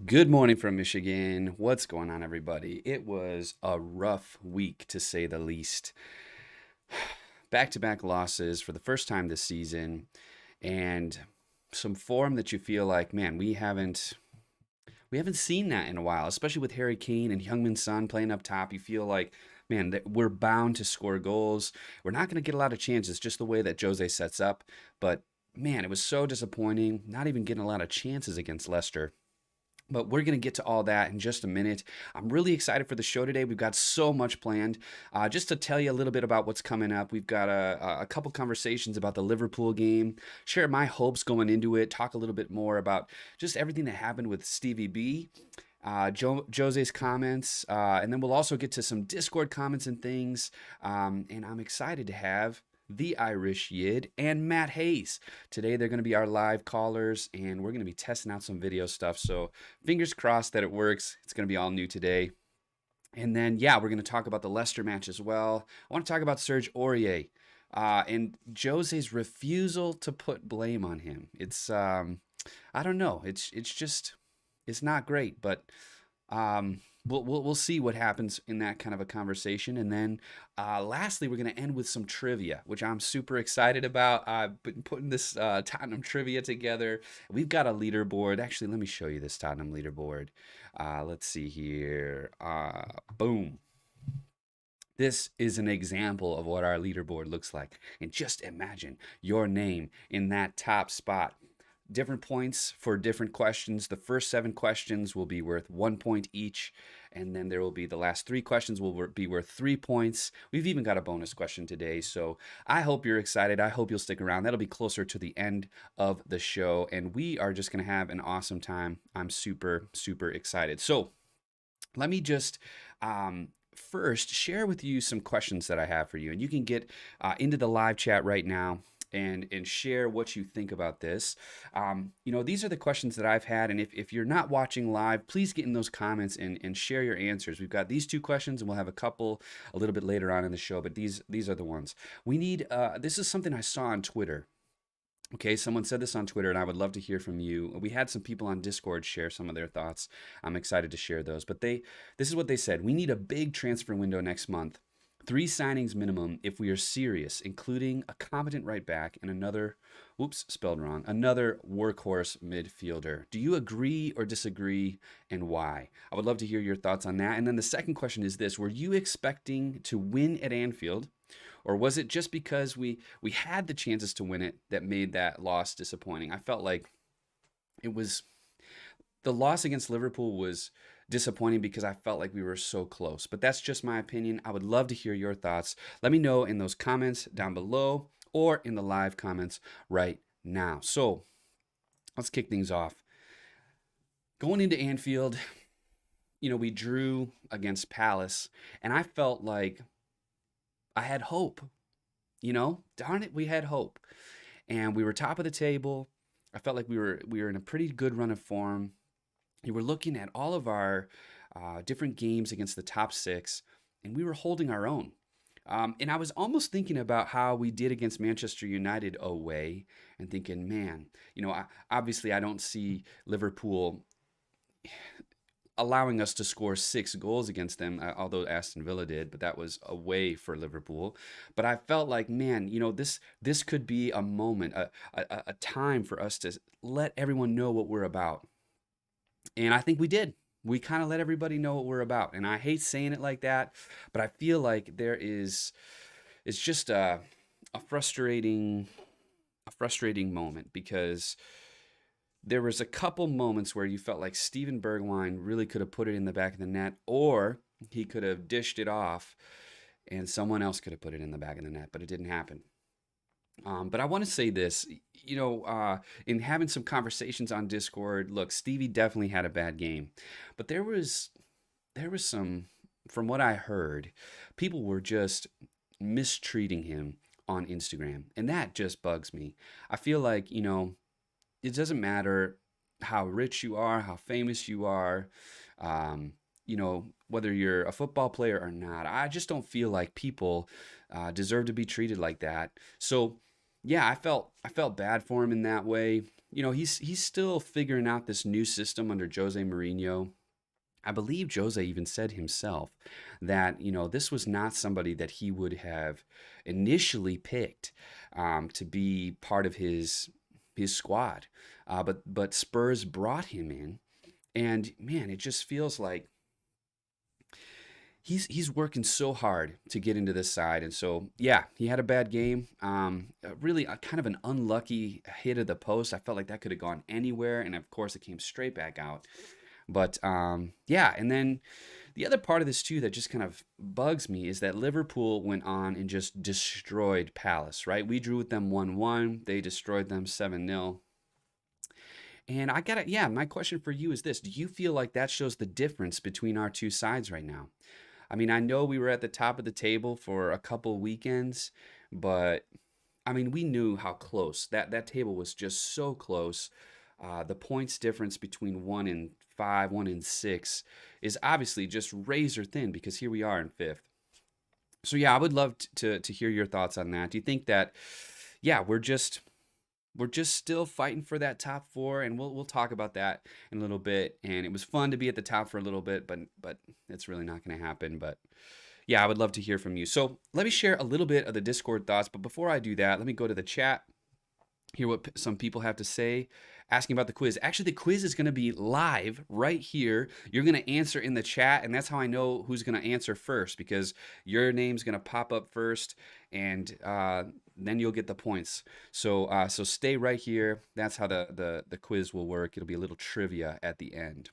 Good morning from Michigan. What's going on, everybody? It was a rough week to say the least. Back to back losses for the first time this season, and some form that you feel like, man, we haven't seen that in a while, especially with Harry Kane and Heung-min Son playing up top. You feel like, man, that we're bound to score goals. We're not going to get a lot of chances, just the way that Jose sets up. But man, it was so disappointing, not even getting a lot of chances against Leicester. But we're going to get to all that in just a minute. I'm really excited for the show today. We've got so much planned. Just to tell you a little bit about what's coming up, we've got a couple conversations about the Liverpool game, share my hopes going into it, talk a little bit more about just everything that happened with Stevie B, Jose's comments, and then we'll also get to some Discord comments and things. And I'm excited to have the Irish Yid and Matt Hayes. Today they're going to be our live callers, and we're going to be testing out some video stuff. So fingers crossed that it works. It's going to be all new today. And then, yeah, we're going to talk about the Leicester match as well. I want to talk about Serge Aurier and Jose's refusal to put blame on him. I don't know. It's just, it's not great, but we'll see what happens in that kind of a conversation. And then lastly, we're going to end with some trivia, which I'm super excited about. I've been putting this Tottenham trivia together. We've got a leaderboard. Actually, let me show you this Tottenham leaderboard. Let's see here. Boom. This is an example of what our leaderboard looks like. And just imagine your name in that top spot. Different points for different questions. The first 7 questions will be worth 1 point each, and then there will be the last 3 questions will be worth 3 points. We've even got a bonus question today, so I hope you're excited. I hope you'll stick around. That'll be closer to the end of the show, and we are just going to have an awesome time. I'm super, super excited. So let me just first share with you some questions that I have for you, and you can get into the live chat right now and share what you think about this. These are the questions that I've had, and if you're not watching live, please get in those comments and share your answers. We've got these 2 questions, and we'll have a couple a little bit later on in the show, but these are the ones. We need, this is something I saw on Twitter. Okay, someone said this on Twitter, and I would love to hear from you. We had some people on Discord share some of their thoughts. I'm excited to share those. But this is what they said. We need a big transfer window next month. 3 signings minimum if we are serious, including a competent right back and another, spelled wrong, another workhorse midfielder. Do you agree or disagree, and why? I would love to hear your thoughts on that. And then the second question is this. Were you expecting to win at Anfield, or was it just because we had the chances to win it that made that loss disappointing? I felt like it was the loss against Liverpool was disappointing because I felt like we were so close. But that's just my opinion. I would love to hear your thoughts. Let me know in those comments down below or in the live comments right now. So let's kick things off. Going into Anfield, we drew against Palace, and I felt like I had hope. Darn it, we had hope. And we were top of the table. I felt like we were in a pretty good run of form. You were looking at all of our different games against the top 6, and we were holding our own. And I was almost thinking about how we did against Manchester United away and thinking, man, obviously I don't see Liverpool allowing us to score 6 goals against them, although Aston Villa did, but that was away for Liverpool. But I felt like, man, this could be a moment, a time for us to let everyone know what we're about. And I think we did. We kind of let everybody know what we're about. And I hate saying it like that, but I feel like it's just a frustrating moment, because there was a couple moments where you felt like Steven Bergwijn really could have put it in the back of the net, or he could have dished it off and someone else could have put it in the back of the net, but it didn't happen. But I want to say this, in having some conversations on Discord, look, Stevie definitely had a bad game, but there was some, from what I heard, people were just mistreating him on Instagram, and that just bugs me. I feel like, it doesn't matter how rich you are, how famous you are, whether you're a football player or not. I just don't feel like people deserve to be treated like that. So, yeah, I felt bad for him in that way. he's still figuring out this new system under Jose Mourinho. I believe Jose even said himself that, this was not somebody that he would have initially picked to be part of his squad. But Spurs brought him in, and man, it just feels like he's working so hard to get into this side. And so, yeah, he had a bad game. Really kind of an unlucky hit of the post. I felt like that could have gone anywhere, and of course, it came straight back out. But yeah, and then the other part of this too that just kind of bugs me is that Liverpool went on and just destroyed Palace, right? We drew with them 1-1. They destroyed them 7-0. And yeah, my question for you is this. Do you feel like that shows the difference between our two sides right now? I mean, I know we were at the top of the table for a couple weekends, but I mean, we knew how close that table was, just so close. The points difference between 1 and 5, 1 and 6 is obviously just razor thin because here we are in fifth. So yeah, I would love to hear your thoughts on that. Do you think that, yeah, we're just still fighting for that top four, and we'll talk about that in a little bit. And it was fun to be at the top for a little bit, but it's really not going to happen. But yeah, I would love to hear from you. So let me share a little bit of the Discord thoughts. But before I do that, let me go to the chat, hear what some people have to say, asking about the quiz. Actually, the quiz is going to be live right here. You're going to answer in the chat, and that's how I know who's going to answer first, because your name's going to pop up first, and then you'll get the points. So stay right here. That's how the quiz will work. It'll be a little trivia at the end.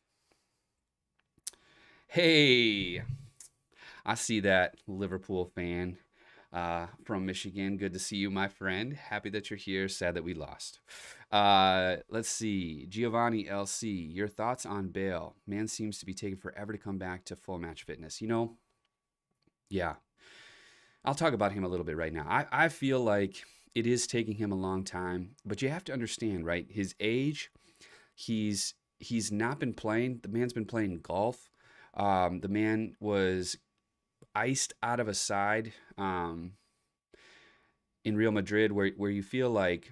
Hey, I see that, Liverpool fan from Michigan. Good to see you, my friend. Happy that you're here. Sad that we lost. Let's see. Giovanni LC, your thoughts on Bale? Man seems to be taking forever to come back to full match fitness. Yeah. I'll talk about him a little bit right now. I feel like it is taking him a long time, but you have to understand, right? His age, he's not been playing. The man's been playing golf. The man was iced out of a side in Real Madrid where you feel like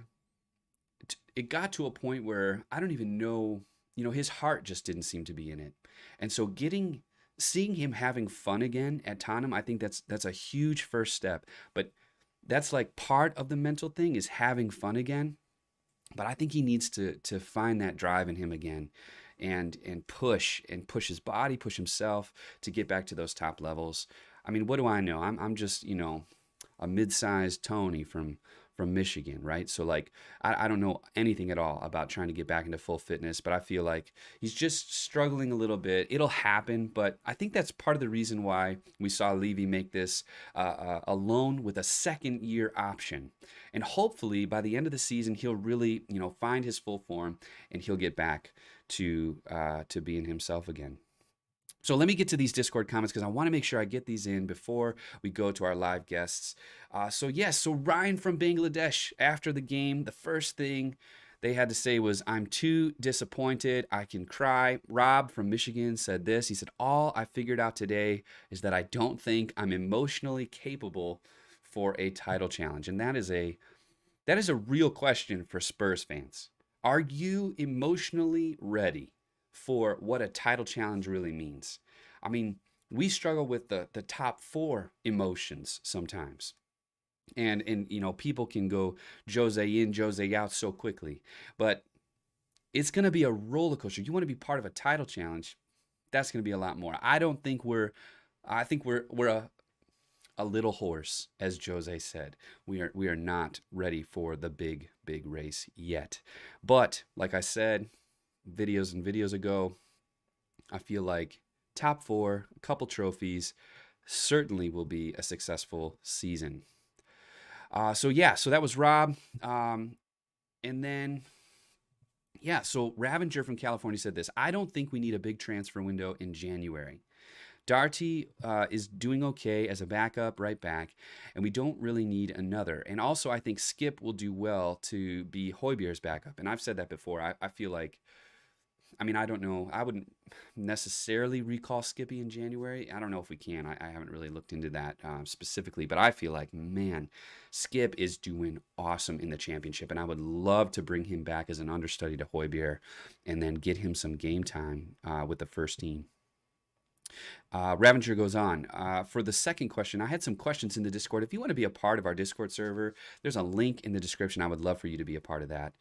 it got to a point where I don't even know, his heart just didn't seem to be in it. And so seeing him having fun again at Tottenham, I think that's a huge first step. But that's like part of the mental thing, is having fun again. But I think he needs to find that drive in him again, and push his body, push himself to get back to those top levels. I mean, what do I know? I'm just, a mid-sized Tony from Michigan, right? So like, I don't know anything at all about trying to get back into full fitness, but I feel like he's just struggling a little bit. It'll happen, but I think that's part of the reason why we saw Levy make this a loan with a second-year option. And hopefully by the end of the season, he'll really, find his full form, and he'll get back to being himself again. So let me get to these Discord comments, because I want to make sure I get these in before we go to our live guests. So Raiyan from Bangladesh, after the game, the first thing they had to say was, "I'm too disappointed. I can cry." Rob from Michigan said this. He said, "All I figured out today is that I don't think I'm emotionally capable for a title challenge." And that is a real question for Spurs fans. Are you emotionally ready for what a title challenge really means? I mean, we struggle with the top four emotions sometimes. And people can go Jose in, Jose out so quickly. But it's going to be a roller coaster. You want to be part of a title challenge, that's going to be a lot more. I think we're a little hoarse, as Jose said. We are not ready for the big race yet. But like I said, videos and videos ago, I feel like top four, a couple trophies, certainly will be a successful season. So that was Rob. And then, so Ravenger from California said this: "I don't think we need a big transfer window in January. Darty is doing okay as a backup right back, and we don't really need another. And also, I think Skip will do well to be Højbjerg's backup." And I've said that before. I feel like I mean, I don't know. I wouldn't necessarily recall Skippy in January. I don't know if we can. I haven't really looked into that specifically, but I feel like, man, Skip is doing awesome in the championship, and I would love to bring him back as an understudy to Højbjerg and then get him some game time with the first team. Ravenger goes on. For the second question, I had some questions in the Discord. If you want to be a part of our Discord server, there's a link in the description. I would love for you to be a part of that.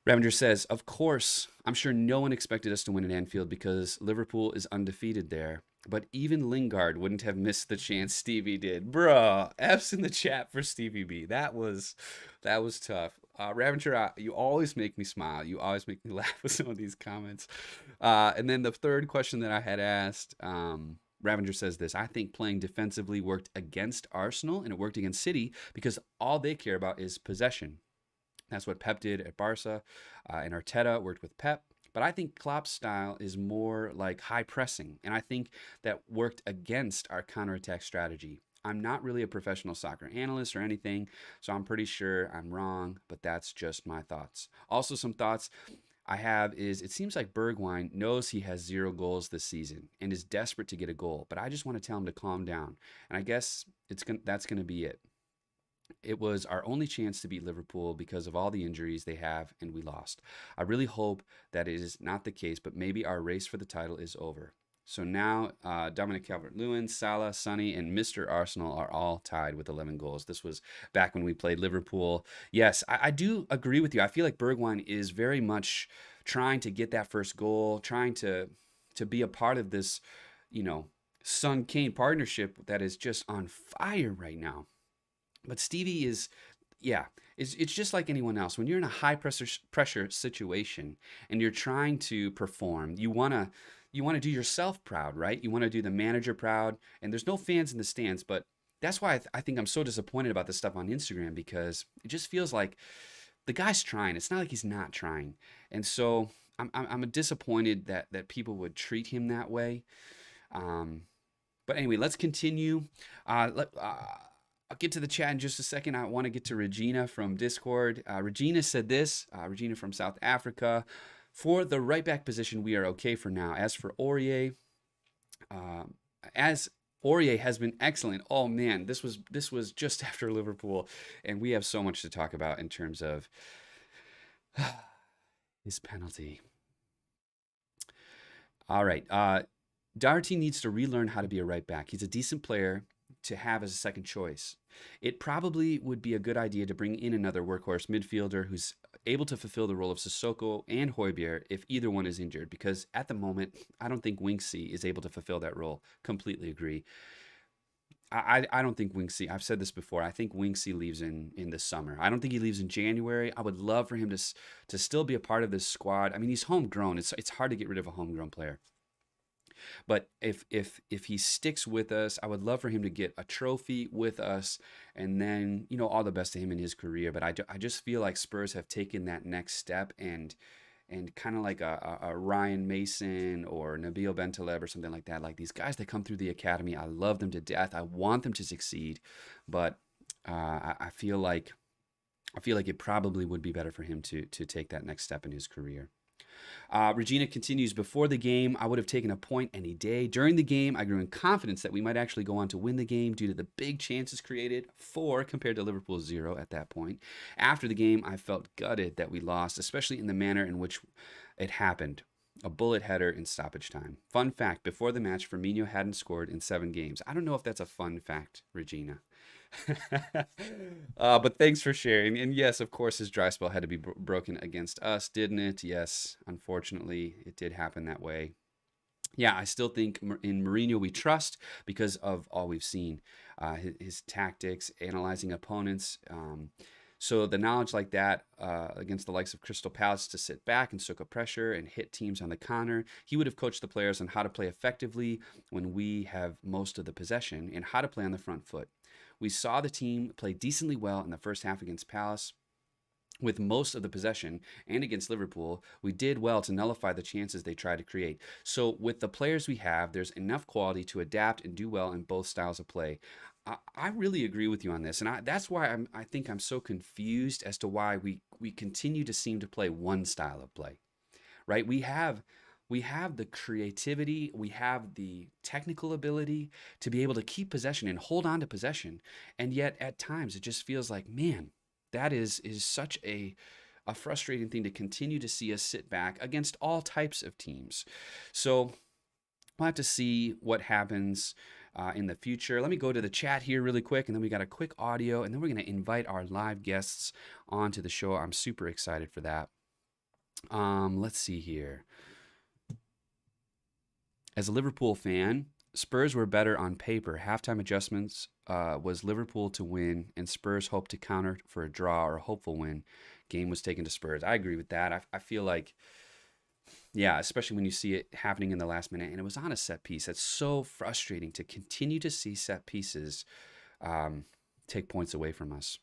Ravenger says, of course, I'm sure no one expected us to win at Anfield because Liverpool is undefeated there. But even Lingard wouldn't have missed the chance Stevie did. Bruh, F's in the chat for Stevie B. That was tough. Ravenger, you always make me smile. You always make me laugh with some of these comments. And then the third question that I had asked, Ravenger says this: I think playing defensively worked against Arsenal and it worked against City because all they care about is possession. That's what Pep did at Barca, and Arteta worked with Pep. But I think Klopp's style is more like high pressing, and I think that worked against our counterattack strategy. I'm not really a professional soccer analyst or anything, so I'm pretty sure I'm wrong, but that's just my thoughts. Also, some thoughts I have is it seems like Bergwijn knows he has 0 goals this season and is desperate to get a goal, but I just want to tell him to calm down, and I guess that's going to be it. It was our only chance to beat Liverpool because of all the injuries they have, and we lost. I really hope that it is not the case, but maybe our race for the title is over. So now Dominic Calvert-Lewin, Salah, Sonny, and Mr. Arsenal are all tied with 11 goals. This was back when we played Liverpool. Yes, I do agree with you. I feel like Bergwijn is very much trying to get that first goal, trying to be a part of this, Son-Kane partnership that is just on fire right now. But Stevie is, it's just like anyone else. When you're in a high pressure situation and you're trying to perform, you want to do yourself proud, right? You want to do the manager proud. And there's no fans in the stands, but that's why I think I'm so disappointed about this stuff on Instagram, because it just feels like the guy's trying. It's not like he's not trying. And so I'm disappointed that people would treat him that way. But anyway, let's continue. I'll get to the chat in just a second. I want to get to Regina from Discord. Regina said this, Regina from South Africa: for the right back position, we are okay for now. As for Aurier, as Aurier has been excellent. Oh man, this was just after Liverpool, and we have so much to talk about in terms of his penalty. All right, Doherty needs to relearn how to be a right back. He's a decent player to have as a second choice. It probably would be a good idea to bring in another workhorse midfielder who's able to fulfill the role of Sissoko and Højbjerg if either one is injured, because at the moment, I don't think Winksy is able to fulfill that role. Completely agree. I don't think Winksy, I've said this before, I think Winksy leaves in the summer. I don't think he leaves in January. I would love for him to still be a part of this squad. I mean, he's homegrown. It's hard to get rid of a homegrown player. But if he sticks with us, I would love for him to get a trophy with us, and then all the best to him in his career. But I just feel like Spurs have taken that next step, and kind of like a Ryan Mason or Nabil Bentaleb or something like that. Like these guys that come through the academy, I love them to death. I want them to succeed, but I feel like it probably would be better for him to take that next step in his career. Regina continues: before the game, I would have taken a point any day. During the game, I grew in confidence that we might actually go on to win the game due to the big chances created, 4 compared to Liverpool's 0 at that point. After the game, I felt gutted that we lost, especially in the manner in which it happened. A bullet header in stoppage time. Fun fact: before the match, Firmino hadn't scored in 7 games. I don't know if that's a fun fact, Regina. But thanks for sharing. And yes, of course, his dry spell had to be broken against us, didn't it? Yes, unfortunately, it did happen that way. Yeah, I still think in Mourinho we trust because of all we've seen. His tactics, analyzing opponents. So the knowledge like that against the likes of Crystal Palace, to sit back and soak up pressure and hit teams on the counter. He would have coached the players on how to play effectively when we have most of the possession and how to play on the front foot. We saw the team play decently well in the first half against Palace with most of the possession, and against Liverpool, we did well to nullify the chances they tried to create. So with the players we have, there's enough quality to adapt and do well in both styles of play. I really agree with you on this, and that's why I think I'm so confused as to why we continue to seem to play one style of play. right? We have the creativity, we have the technical ability to be able to keep possession and hold on to possession. And yet at times it just feels like, man, that is such a frustrating thing to continue to see us sit back against all types of teams. So we'll have to see what happens in the future. Let me go to the chat here really quick, and then we got a quick audio, and then we're going to invite our live guests onto the show. I'm super excited for that. Let's see here. As a Liverpool fan, Spurs were better on paper. Halftime adjustments was Liverpool to win, and Spurs hoped to counter for a draw or a hopeful win. Game was taken to Spurs. I agree with that. I feel like, yeah, especially when you see it happening in the last minute, and it was on a set piece. That's so frustrating to continue to see set pieces take points away from us.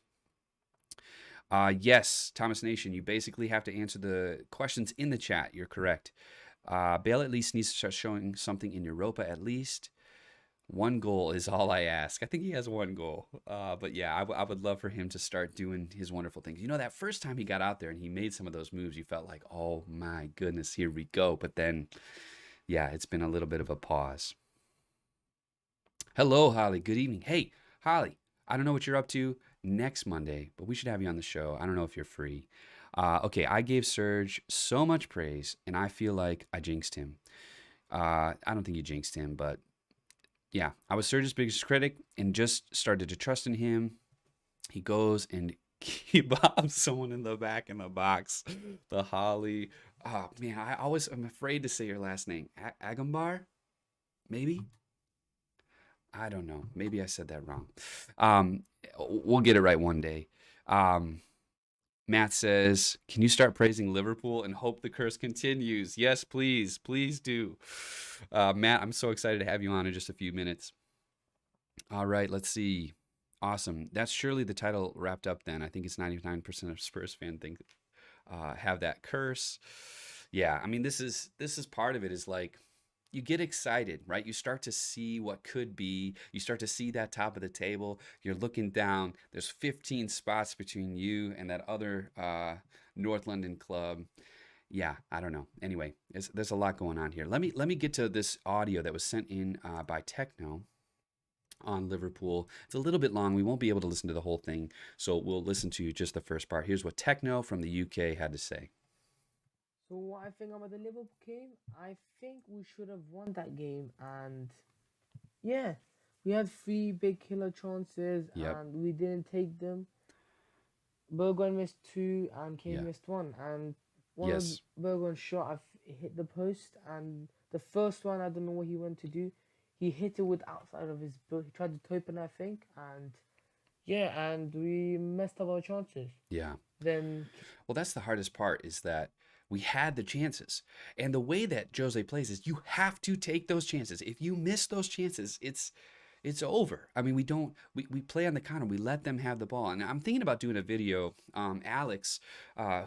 Yes, Thomas Nation, you basically have to answer the questions in the chat. You're correct. Bale at least needs to start showing something in Europa at least. One goal is all I ask. I think he has one goal. But yeah, I would love for him to start doing his wonderful things. You know, that first time he got out there and he made some of those moves, you felt like, oh my goodness, here we go. But then, yeah, it's been a little bit of a pause. Hello, Holly. Good evening. Hey, Holly, I don't know what you're up to next Monday, but we should have you on the show. I don't know if you're free. Okay, I gave Serge so much praise, and I feel like I jinxed him. I don't think you jinxed him, but yeah, I was Serge's biggest critic and just started to trust in him. He goes and he bobs someone in the back in the box. The Holly. Oh, man, I'm afraid to say your last name. Agambar? Maybe? I don't know. Maybe I said that wrong. We'll get it right one day. Matt says, can you start praising Liverpool and hope the curse continues? Yes, please. Please do. Matt, I'm so excited to have you on in just a few minutes. All right, let's see. Awesome. That's surely the title wrapped up then. I think it's 99% of Spurs fans think have that curse. Yeah, I mean, this is part of it is like, you get excited, right? You start to see what could be. You start to see that top of the table. You're looking down. There's 15 spots between you and that other North London club. Yeah, I don't know. Anyway, there's a lot going on here. Let me get to this audio that was sent in by Techno on Liverpool. It's a little bit long. We won't be able to listen to the whole thing, so we'll listen to just the first part. Here's what Techno from the UK had to say. So what I think about the Liverpool game, I think we should have won that game, and yeah, we had three big killer chances Yep. and we didn't take them. Bergwijn missed two and Kane Yeah. missed one, and one of Yes. Bergwijn's shot hit the post, and the first one I don't know what he went to do. He hit it with outside of his boot. He tried to open, I think, and yeah, and we messed up our chances. Yeah. Then Well, that's the hardest part is that we had the chances. And the way that Jose plays is you have to take those chances. If you miss those chances, it's over. I mean, we play on the counter. We let them have the ball. And I'm thinking about doing a video. Alex,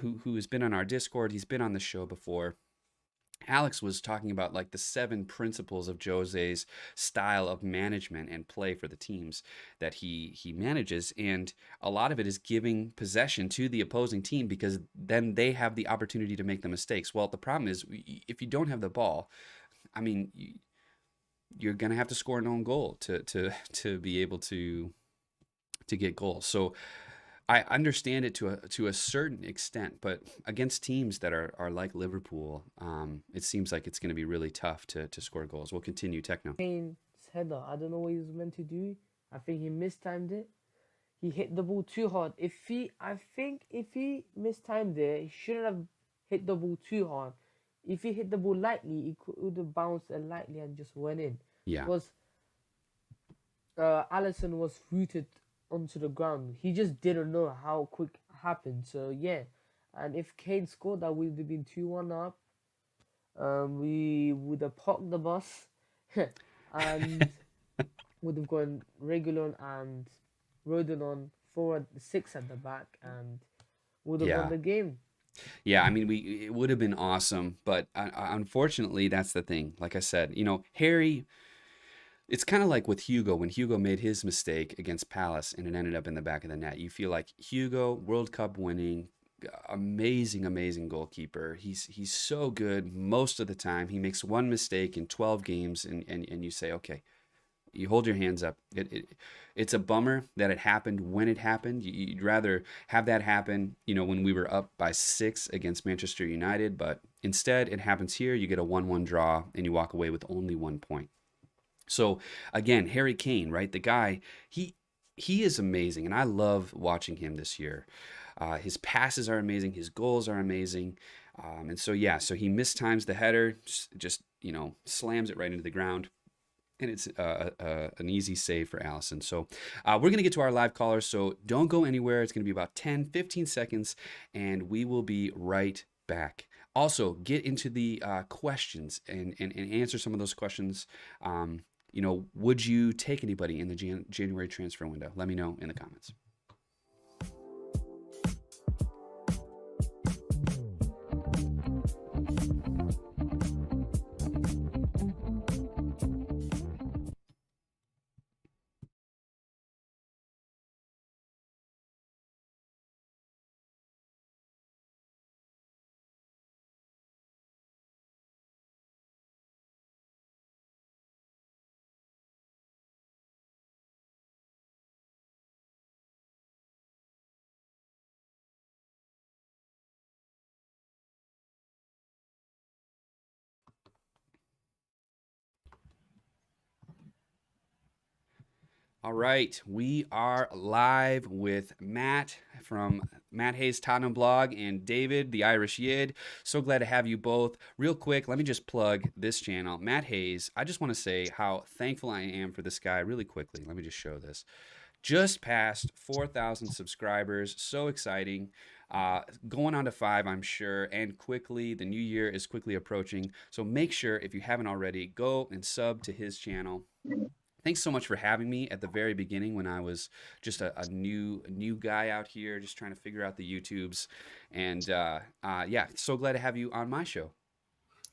who has been on our Discord, he's been on the show before. Alex was talking about like the 7 principles of Jose's style of management and play for the teams that he manages, and a lot of it is giving possession to the opposing team because then they have the opportunity to make the mistakes. Well, the problem is if you don't have the ball, I mean, you're gonna have to score an own goal to be able to get goals. So I understand it to a certain extent, but against teams that are like Liverpool, it seems like it's going to be really tough to score goals. We'll continue, Techno. Kane's header, I don't know what he was meant to do. I think he mistimed it. He hit the ball too hard. I think if he mistimed it, he shouldn't have hit the ball too hard. If he hit the ball lightly, it would have bounced lightly and just went in. Yeah. Because Allison was rooted onto the ground. He just didn't know how quick it happened. So yeah, and if Kane scored, that would have been 2-1 up. We would have parked the bus and would have gone Regulon and Rodon forward, 6 at the back, and would have won the game. Yeah, I mean, it would have been awesome, but unfortunately, that's the thing. Like I said, Harry. It's kind of like with Hugo, when Hugo made his mistake against Palace and it ended up in the back of the net. You feel like Hugo, World Cup winning, amazing goalkeeper. He's so good most of the time. He makes one mistake in 12 games, and you say, okay, you hold your hands up. It's a bummer that it happened when it happened. You'd rather have that happen, when we were up by 6 against Manchester United, but instead it happens here. You get a 1-1 draw, and you walk away with only 1 point. So again, Harry Kane, right? The guy, he is amazing, and I love watching him this year. His passes are amazing. His goals are amazing. And so, yeah, so he mistimes the header, just slams it right into the ground. And it's an easy save for Allison. So we're going to get to our live callers, so don't go anywhere. It's going to be about 10, 15 seconds, and we will be right back. Also, get into the questions and answer some of those questions. Would you take anybody in the January transfer window? Let me know in the comments. All right, we are live with Matt from Matt Hayes Tottenham blog and David, the Irish Yid. So glad to have you both. Real quick, let me just plug this channel. Matt Hayes, I just want to say how thankful I am for this guy really quickly. Let me just show this. Just passed 4,000 subscribers. So exciting. Going on to 5, I'm sure, and quickly, the new year is quickly approaching. So make sure, if you haven't already, go and sub to his channel. Thanks so much for having me at the very beginning when I was just a new guy out here, just trying to figure out the YouTubes. And yeah, so glad to have you on my show.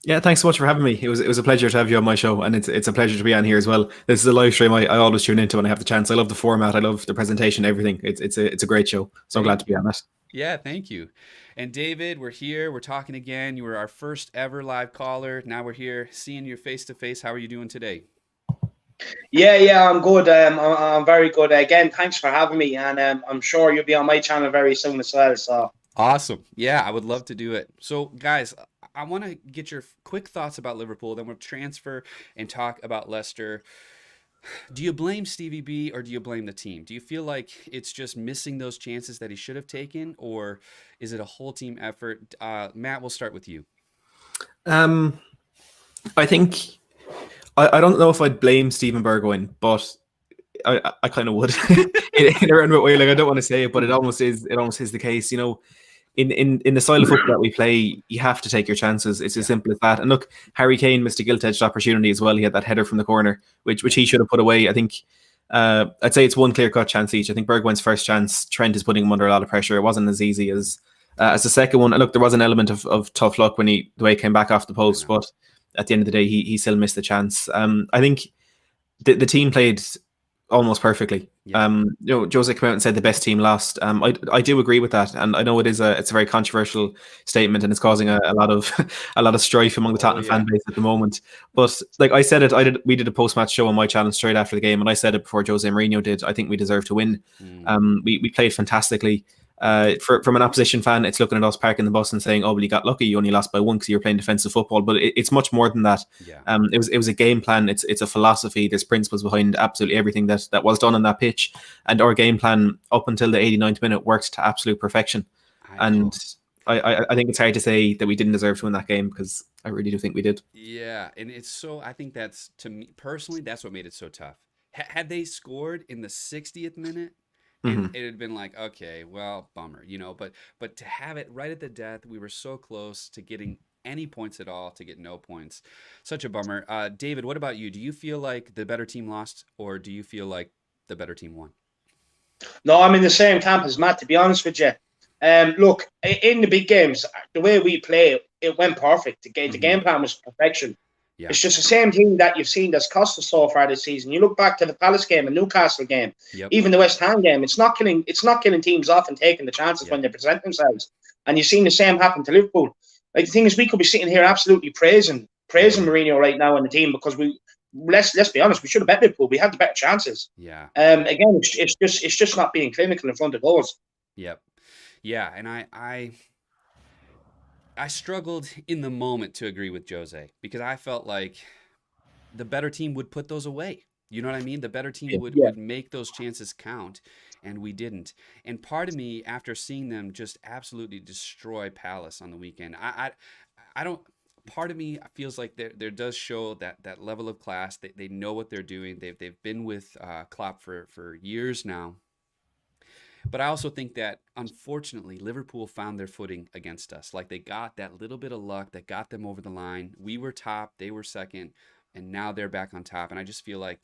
Yeah, thanks so much for having me. It was a pleasure to have you on my show, and it's a pleasure to be on here as well. This is a live stream I always tune into when I have the chance. I love the format, I love the presentation, everything. It's a great show. So I'm glad to be on it. Yeah, thank you. And David, we're here. We're talking again. You were our first ever live caller. Now we're here seeing you face to face. How are you doing today? Yeah, I'm good. I'm very good. Again, thanks for having me, and I'm sure you'll be on my channel very soon as well. So awesome. Yeah, I would love to do it. So, guys, I want to get your quick thoughts about Liverpool. Then we'll transfer and talk about Leicester. Do you blame Stevie B or do you blame the team? Do you feel like it's just missing those chances that he should have taken, or is it a whole team effort? Matt, we'll start with you. I think. I don't know if I'd blame Steven Bergwijn, but I kind of would in a roundabout way. Like, I don't want to say it, but it almost is the case. In the style of football that we play, you have to take your chances. It's as simple as that. And look, Harry Kane missed a gilt-edged opportunity as well. He had that header from the corner, which he should have put away. I think I'd say it's one clear-cut chance each. I think Bergwijn's first chance, Trent is putting him under a lot of pressure. It wasn't as easy as the second one. And look, there was an element of tough luck when the way he came back off the post, but at the end of the day, he still missed the chance. I think the team played almost perfectly. Yeah. Jose came out and said the best team lost. I do agree with that, and I know it's a very controversial statement, and it's causing a lot of strife among the Tottenham fan base at the moment. But like I said we did a post-match show on my channel straight after the game, and I said it before Jose Mourinho did. I think we deserve to win. We played fantastically. From an opposition fan, it's looking at us parking the bus and saying, "Oh, well, you got lucky. You only lost by 1 because you're playing defensive football." But it's much more than that. Yeah. It was a game plan. It's a philosophy. There's principles behind absolutely everything that was done on that pitch, and our game plan up until the 89th minute worked to absolute perfection. I think it's hard to say that we didn't deserve to win that game, because I really do think we did. Yeah, and I think that's, to me personally, that's what made it so tough. Had they scored in the 60th minute, and it had been like, okay, well, bummer, but to have it right at the death, we were so close to getting any points at all, to get no points. Such a bummer. David, what about you? Do you feel like the better team lost, or do you feel like the better team won? No, I'm in the same camp as Matt, to be honest with you. Look, in the big games, the way we play, it went perfect. The game plan was perfection. Yeah. It's just the same thing that you've seen that's cost us so far this season. You look back to the Palace game and Newcastle game, even the West Ham game. It's not killing teams off and taking the chances when they present themselves. And you've seen the same happen to Liverpool. Like, the thing is, we could be sitting here absolutely praising Mourinho right now and the team, because let's be honest, we should have bet Liverpool. We had the better chances. Yeah. Again, it's just not being clinical in front of goals. Yep. Yeah, and I struggled in the moment to agree with Jose, because I felt like the better team would put those away. You know what I mean? The better team would make those chances count, and we didn't. And part of me, after seeing them just absolutely destroy Palace on the weekend, I don't. Part of me feels like there does show that level of class. They know what they're doing. They've been with Klopp for years now. But I also think that, unfortunately, Liverpool found their footing against us. Like, they got that little bit of luck that got them over the line. We were top, they were second, and now they're back on top. And I just feel like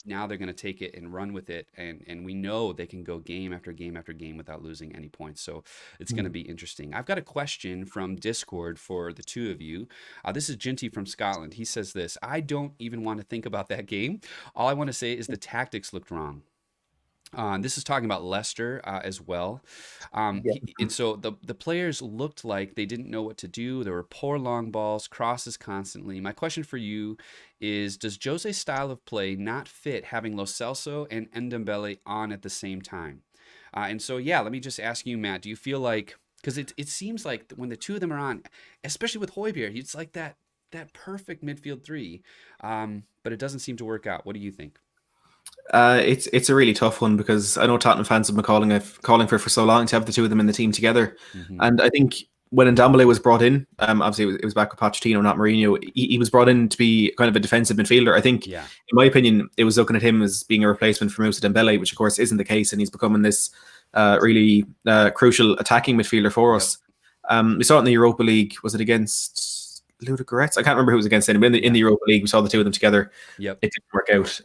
now they're going to take it and run with it. And we know they can go game after game after game without losing any points. So it's going to be interesting. I've got a question from Discord for the two of you. This is Jinty from Scotland. He says this: I don't even want to think about that game. All I want to say is the tactics looked wrong. This is talking about Leicester as well. And so the players looked like they didn't know what to do. There were poor long balls, crosses constantly. My question for you is, does Jose's style of play not fit having Lo Celso and Ndombele on at the same time? And so, yeah, let me just ask you, Matt, do you feel like, because it seems like when the two of them are on, especially with Højbjerg, it's like that perfect midfield three, but it doesn't seem to work out. What do you think? It's a really tough one, because I know Tottenham fans have been calling for so long to have the two of them in the team together. And I think when Ndombele was brought in, obviously it was back with Pochettino, not Mourinho. He was brought in to be kind of a defensive midfielder. I think, in my opinion, it was looking at him as being a replacement for Moussa Dembele, which of course isn't the case, and he's becoming this really crucial attacking midfielder for us. We saw it in the Europa League. Was it against Ludogorets? I can't remember who it was against anybody. In the Europa League, we saw the two of them together. It didn't work out.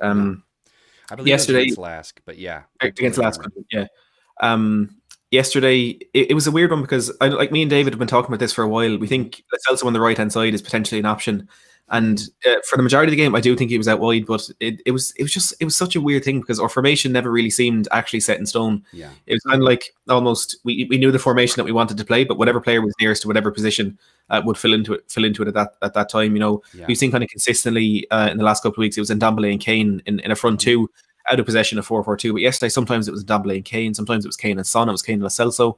I believe yesterday, it was against Lask, but yeah. Against Lask, yeah. Yesterday, it was a weird one, because like me and David have been talking about this for a while. We think Lo Celso on the right-hand side is potentially an option. And for the majority of the game, I do think he was out wide, but it was such a weird thing, because our formation never really seemed actually set in stone. Yeah. It was kind of like almost we knew the formation that we wanted to play, but whatever player was nearest to whatever position would fill into it at that time. You know, we've seen kind of consistently in the last couple of weeks, it was Ndombele and Kane in a front two, out of possession of 4-4-2. But yesterday, sometimes it was Ndombele and Kane, sometimes it was Kane and Son, it was Kane and Lo Celso.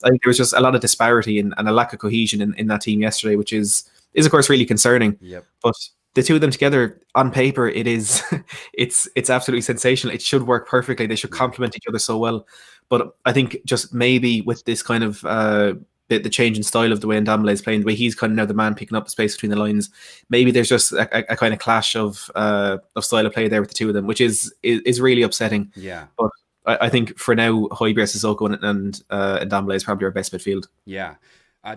I think there was just a lot of disparity and a lack of cohesion in that team yesterday, which is of course really concerning. But the two of them together on paper, it's absolutely sensational. It should work perfectly. They should complement each other so well. But I think just maybe with this kind of the change in style of the way Ndombele is playing, the way he's kind of now the man picking up the space between the lines, maybe there's just a kind of clash of style of play there with the two of them, which is really upsetting. But I think for now, Højbjerg, Sissoko, and Ndombele is probably our best midfield.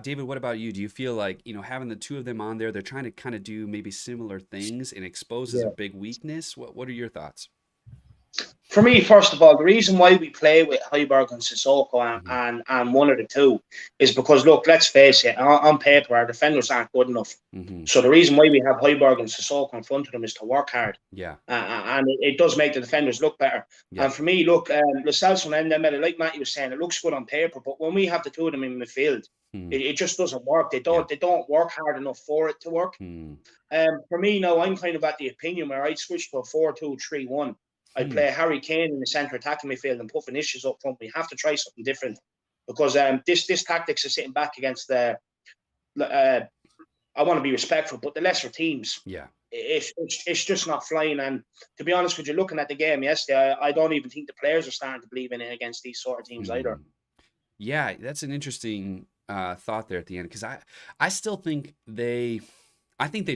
David, what about you? Do you feel like, having the two of them on there, they're trying to kind of do maybe similar things and exposes a big weakness? What are your thoughts? For me, first of all, the reason why we play with Højbjerg and Sissoko and one of the two is because, look, let's face it, on paper, our defenders aren't good enough. So the reason why we have Højbjerg and Sissoko in front of them is to work hard. And it does make the defenders look better. And for me, look, Lo Celso and Ndombele, like Matty was saying, it looks good on paper, but when we have the two of them in midfield, it just doesn't work. They don't work hard enough for it to work. For me, now, I'm kind of at the opinion where I'd switch to a 4-2-3-1. I'd play Harry Kane in the centre attacking midfield and put Vinicius up front. We have to try something different, because this tactics is sitting back against the I want to be respectful, but the lesser teams. It's just not flying. And to be honest with you, looking at the game yesterday, I don't even think the players are starting to believe in it against these sort of teams either. Yeah, that's an interesting thought there at the end, because I still think they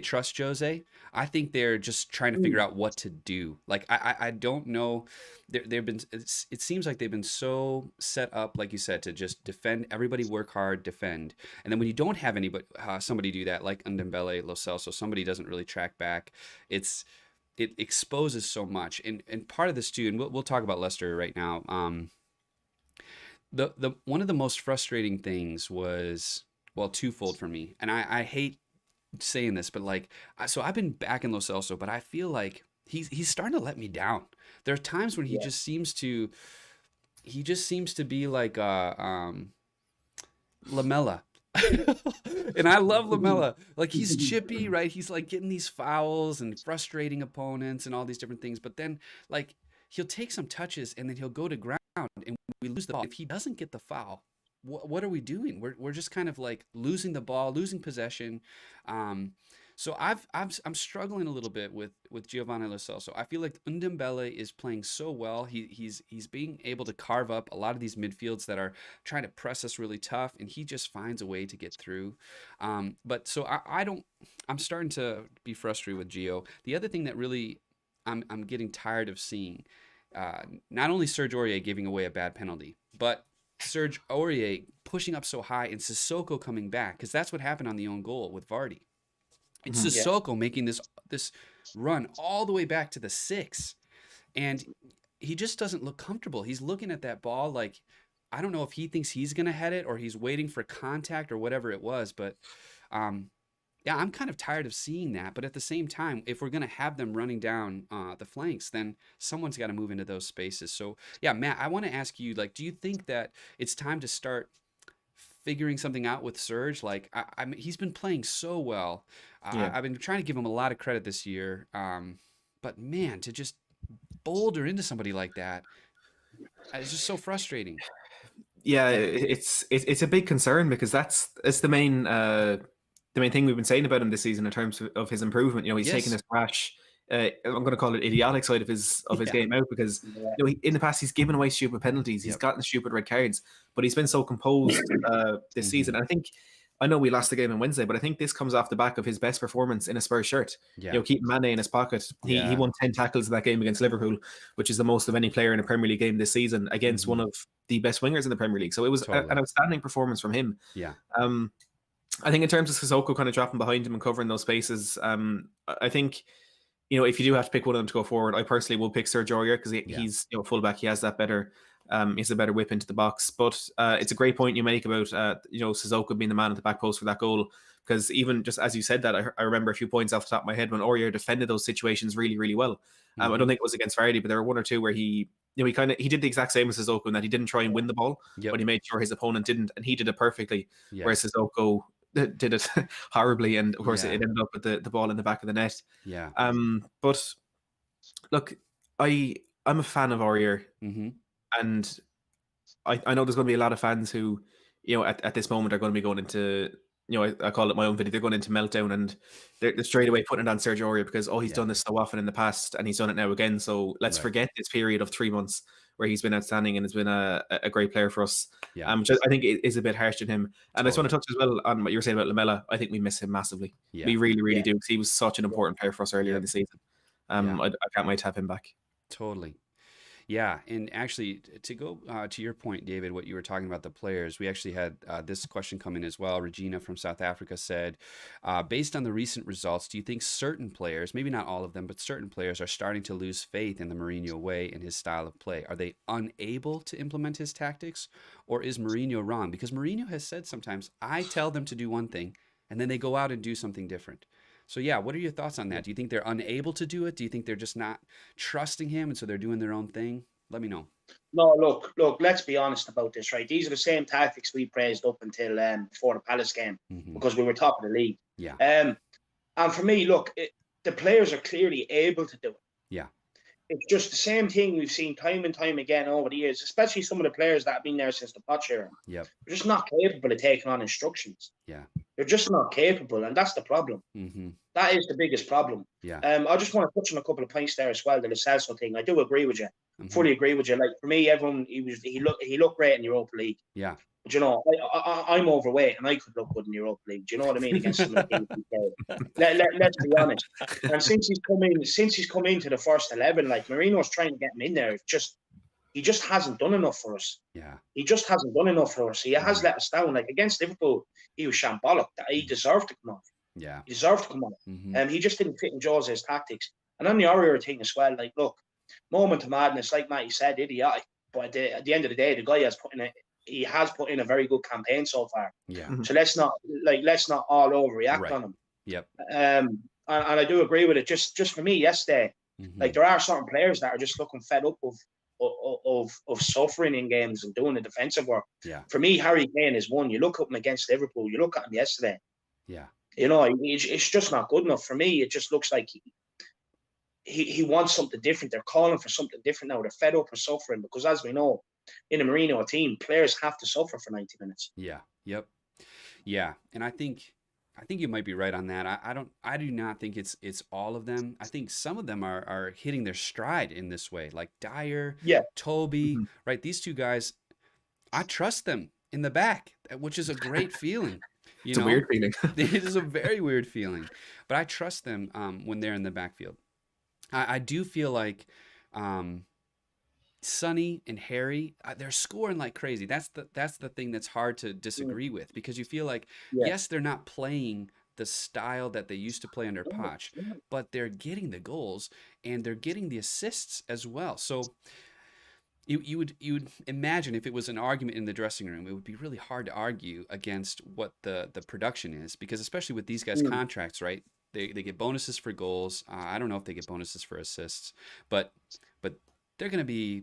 trust Jose. I think they're just trying to figure out what to do. Like, I don't know. It seems like they've been so set up, like you said, to just defend. Everybody work hard, defend. And then when you don't have somebody do that, like Ndombele, Lo Celso, somebody doesn't really track back. It exposes so much. And part of this too, and we'll talk about Leicester right now. The one of the most frustrating things was, well, twofold for me. And I hate saying this, but so I've been back in Lo Celso, but I feel like he's starting to let me down. There are times when he just seems to be like Lamella. And I love Lamella. Like, he's chippy, right? He's like getting these fouls and frustrating opponents and all these different things. But then, like, he'll take some touches and then he'll go to ground and we lose the ball. If he doesn't get the foul, what are we doing? We're just kind of like losing the ball, losing possession. So I'm struggling a little bit with Giovanni Lo Celso. I feel like Ndombele is playing so well. He's being able to carve up a lot of these midfields that are trying to press us really tough, and he just finds a way to get through. But so I'm starting to be frustrated with Gio. The other thing that really I'm getting tired of seeing, not only Serge Aurier giving away a bad penalty, but Serge Aurier pushing up so high and Sissoko coming back, because that's what happened on the own goal with Vardy. It's Sissoko making this run all the way back to the 6, and he just doesn't look comfortable. He's looking at that ball like, I don't know if he thinks he's gonna head it or he's waiting for contact or whatever it was, but yeah, I'm kind of tired of seeing that. But at the same time, if we're gonna have them running down the flanks, then someone's got to move into those spaces. So yeah, Matt, I want to ask you, like, do you think that it's time to start figuring something out with Serge? Like, I mean, he's been playing so well. I've been trying to give him a lot of credit this year. But man, to just boulder into somebody like that, it's just so frustrating. Yeah, it's a big concern, because it's the main thing we've been saying about him this season in terms of his improvement. You know, he's taken this rash, I'm going to call it idiotic side of his game out, because you know, in the past he's given away stupid penalties, he's gotten stupid red cards, but he's been so composed this season. And I know we lost the game on Wednesday, but I think this comes off the back of his best performance in a Spurs shirt. You know, keeping Mane in his pocket. He won 10 tackles in that game against Liverpool, which is the most of any player in a Premier League game this season, against one of the best wingers in the Premier League. So it was an outstanding performance from him. I think in terms of Sissoko kind of dropping behind him and covering those spaces, I think, you know, if you do have to pick one of them to go forward, I personally will pick Serge Aurier, because he's, you know, fullback. He has that better, he's a better whip into the box. But it's a great point you make about, you know, Sissoko being the man at the back post for that goal. Because even just as you said that, I remember a few points off the top of my head when Aurier defended those situations really, really well. I don't think it was against Vardy, but there were one or two where he did the exact same as Sissoko, in that he didn't try and win the ball, but he made sure his opponent didn't, and he did it perfectly. Whereas Sissoko did it horribly, and of course it ended up with the ball in the back of the net. But look, I'm a fan of Aurier, and I know there's going to be a lot of fans who, you know, at this moment are going to be going into, you know, I call it my own video, they're going into meltdown, and they're straight away putting it on Serge Aurier because he's done this so often in the past and he's done it now again, so let's forget this period of 3 months where he's been outstanding and has been a great player for us. Which I think is a bit harsh on him. And I just want to touch as well on what you were saying about Lamella. I think we miss him massively. We really, really do, because he was such an important player for us earlier in the season. I can't wait to have him back. Totally. Yeah, and actually, to go to your point, David, what you were talking about the players, we actually had this question come in as well. Regina from South Africa said, based on the recent results, do you think certain players, maybe not all of them, but certain players are starting to lose faith in the Mourinho way and his style of play? Are they unable to implement his tactics, or is Mourinho wrong? Because Mourinho has said sometimes, I tell them to do one thing, and then they go out and do something different. So yeah, what are your thoughts on that? Do you think they're unable to do it? Do you think they're just not trusting him, and so they're doing their own thing? Let me know. No, look, let's be honest about this, right? These are the same tactics we praised up until before the Palace game, because we were top of the league. And for me, look, the players are clearly able to do it. It's just the same thing we've seen time and time again over the years, especially some of the players that have been there since the Poch era. They're just not capable of taking on instructions. They're just not capable, and that's the problem. That is the biggest problem. I just want to touch on a couple of points there as well, the Lo Celso thing. I do agree with you. Fully agree with you. Like, for me, everyone, he looked great in Europa League. But, you know, I'm overweight and I could look good in Europa League. Do you know what I mean? Against some of the teams we play. Let's be honest. And since he's come into the first 11, like, Mourinho's trying to get him in there. He just hasn't done enough for us. He just hasn't done enough for us. He has let us down. Like, against Liverpool, he was shambolic. He deserved to come off. He deserved to come off. He just didn't fit in Jose's tactics. And on the Aurier thing as well, like, look, moment of madness, like Matty said, idiotic. But at the end of the day, the guy has put in a very good campaign so far. So let's not all overreact on him. And I do agree with it. Just for me yesterday, like, there are certain players that are just looking fed up of of suffering in games and doing the defensive work. Yeah. For me, Harry Kane is one. You look at him against Liverpool. You look at him yesterday. Yeah. You know, it's just not good enough for me. It just looks like he wants something different. They're calling for something different now. They're fed up with suffering because, as we know, in a Mourinho team, players have to suffer for 90 minutes. Yeah. Yep. Yeah. And I think you might be right on that. I do not think it's all of them. I think some of them are hitting their stride in this way, like Dyer, Yeah. Toby, right? These two guys, I trust them in the back, which is a great feeling. It's a weird feeling. It is a very weird feeling, but I trust them when they're in the backfield. I do feel like Sonny and Harry, they're scoring like crazy. That's the thing that's hard to disagree with, because you feel like, yes, they're not playing the style that they used to play under Poch, but they're getting the goals and they're getting the assists as well. So you would imagine if it was an argument in the dressing room, it would be really hard to argue against what the production is, because especially with these guys' contracts, right? They get bonuses for goals. I don't know if they get bonuses for assists, but they're going to be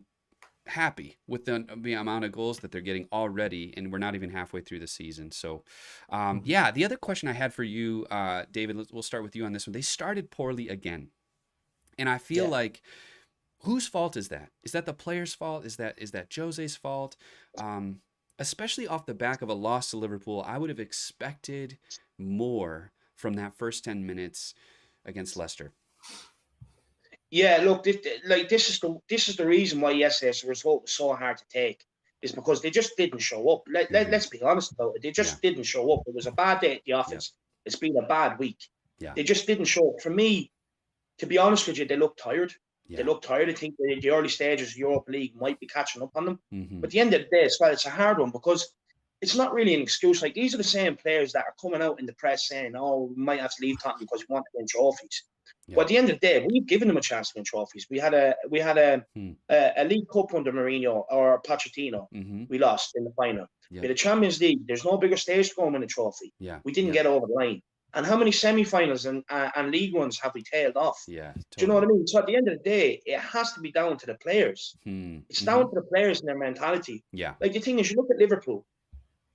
happy with the amount of goals that they're getting already, and we're not even halfway through the season. So, yeah, the other question I had for you, David, we'll start with you on this one. They started poorly again, and I feel like, whose fault is that? Is that the players' fault? Is that Jose's fault? Especially off the back of a loss to Liverpool, I would have expected more from that first 10 minutes against Leicester. Yeah, look, this is the reason why yesterday's result was so hard to take, is because they just didn't show up. Let's be honest about it. They just didn't show up. It was a bad day at the office. It's been a bad week. They just didn't show up. For me, to be honest with you, they look tired. They look tired. I think the early stages of Europa League might be catching up on them. But at the end of the day, as well, it's a hard one, because it's not really an excuse. Like, these are the same players that are coming out in the press saying, "Oh, we might have to leave Tottenham because we want to win trophies." But at the end of the day, we've given them a chance to win trophies. We had a League Cup under Mourinho or Pochettino. We lost in the final. We had a Champions League. There's no bigger stage to go and win a trophy. We didn't get over the line. And how many semi-finals and league runs have we tailed off? Yeah, totally. Do you know what I mean? So at the end of the day, it has to be down to the players. It's down to the players and their mentality. Like, the thing is, you look at Liverpool,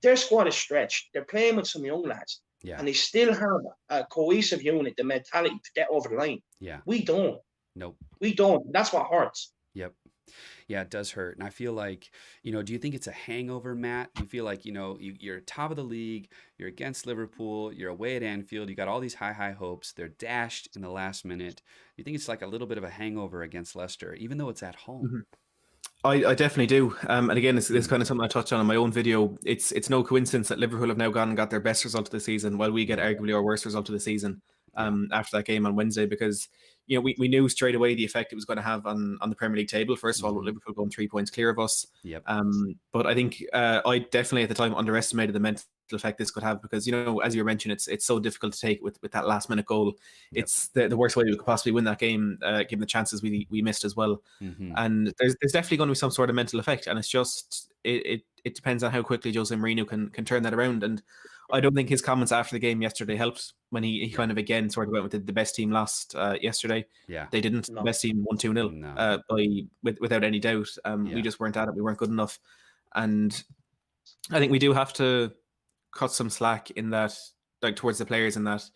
their squad is stretched. They're playing with some young lads. And they still have a cohesive unit, the mentality to get over the line. We don't. Nope. We don't. That's what hurts. Yep. Yeah, it does hurt. And I feel like, do you think it's a hangover, Matt? Do you feel like, you're top of the league, you're against Liverpool, you're away at Anfield, you got all these high hopes, they're dashed in the last minute. Do you think it's like a little bit of a hangover against Leicester, even though it's at home? I definitely do. And again, it's kind of something I touched on in my own video. It's no coincidence that Liverpool have now gone and got their best result of the season, while we get arguably our worst result of the season after that game on Wednesday, because we knew straight away the effect it was going to have on the Premier League table. First of all, with Liverpool going 3 points clear of us. But I think I definitely at the time underestimated the mental effect this could have, because as you mentioned, it's so difficult to take with that last minute goal. It's the worst way we could possibly win that game, given the chances we missed as well. And there's definitely going to be some sort of mental effect, and it's just it depends on how quickly Jose Mourinho can turn that around. And I don't think his comments after the game yesterday helped, when he kind of again sort of went with the best team lost yesterday. They didn't. The best team won 2-0 without any doubt. We just weren't at it. We weren't good enough, and I think we do have to cut some slack in that, like, towards the players, in that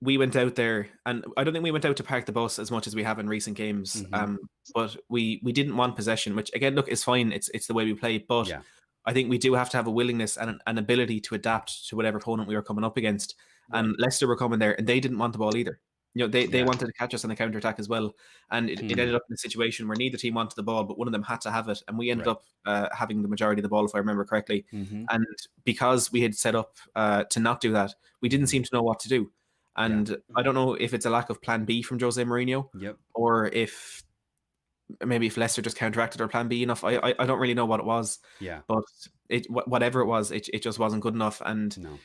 we went out there, and I don't think we went out to park the bus as much as we have in recent games. But we didn't want possession, which again, look, is fine. It's the way we play, but I think we do have to have a willingness and an ability to adapt to whatever opponent we were coming up against. And Leicester were coming there, and they didn't want the ball either. They wanted to catch us on the counter attack as well, and it ended up in a situation where neither team wanted the ball, but one of them had to have it, and we ended up having the majority of the ball, if I remember correctly. And because we had set up to not do that, we didn't seem to know what to do. And I don't know if it's a lack of plan B from Jose Mourinho, or if maybe if Leicester just counteracted our plan B enough. I don't really know what it was. But whatever it was, it just wasn't good enough. And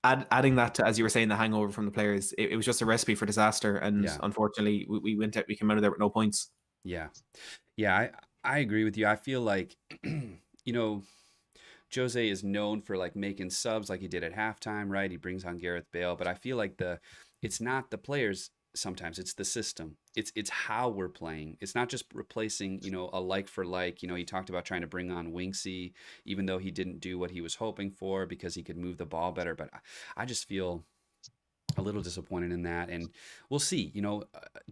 adding that to, as you were saying, the hangover from the players, it was just a recipe for disaster. And unfortunately, we came out of there with no points. I agree with you. I feel like, Jose is known for like making subs like he did at halftime, right? He brings on Gareth Bale, but I feel like it's not the players sometimes it's the system. It's how we're playing. It's not just replacing, a like for like. He talked about trying to bring on Winksy, even though he didn't do what he was hoping for because he could move the ball better. But I just feel a little disappointed in that, and we'll see.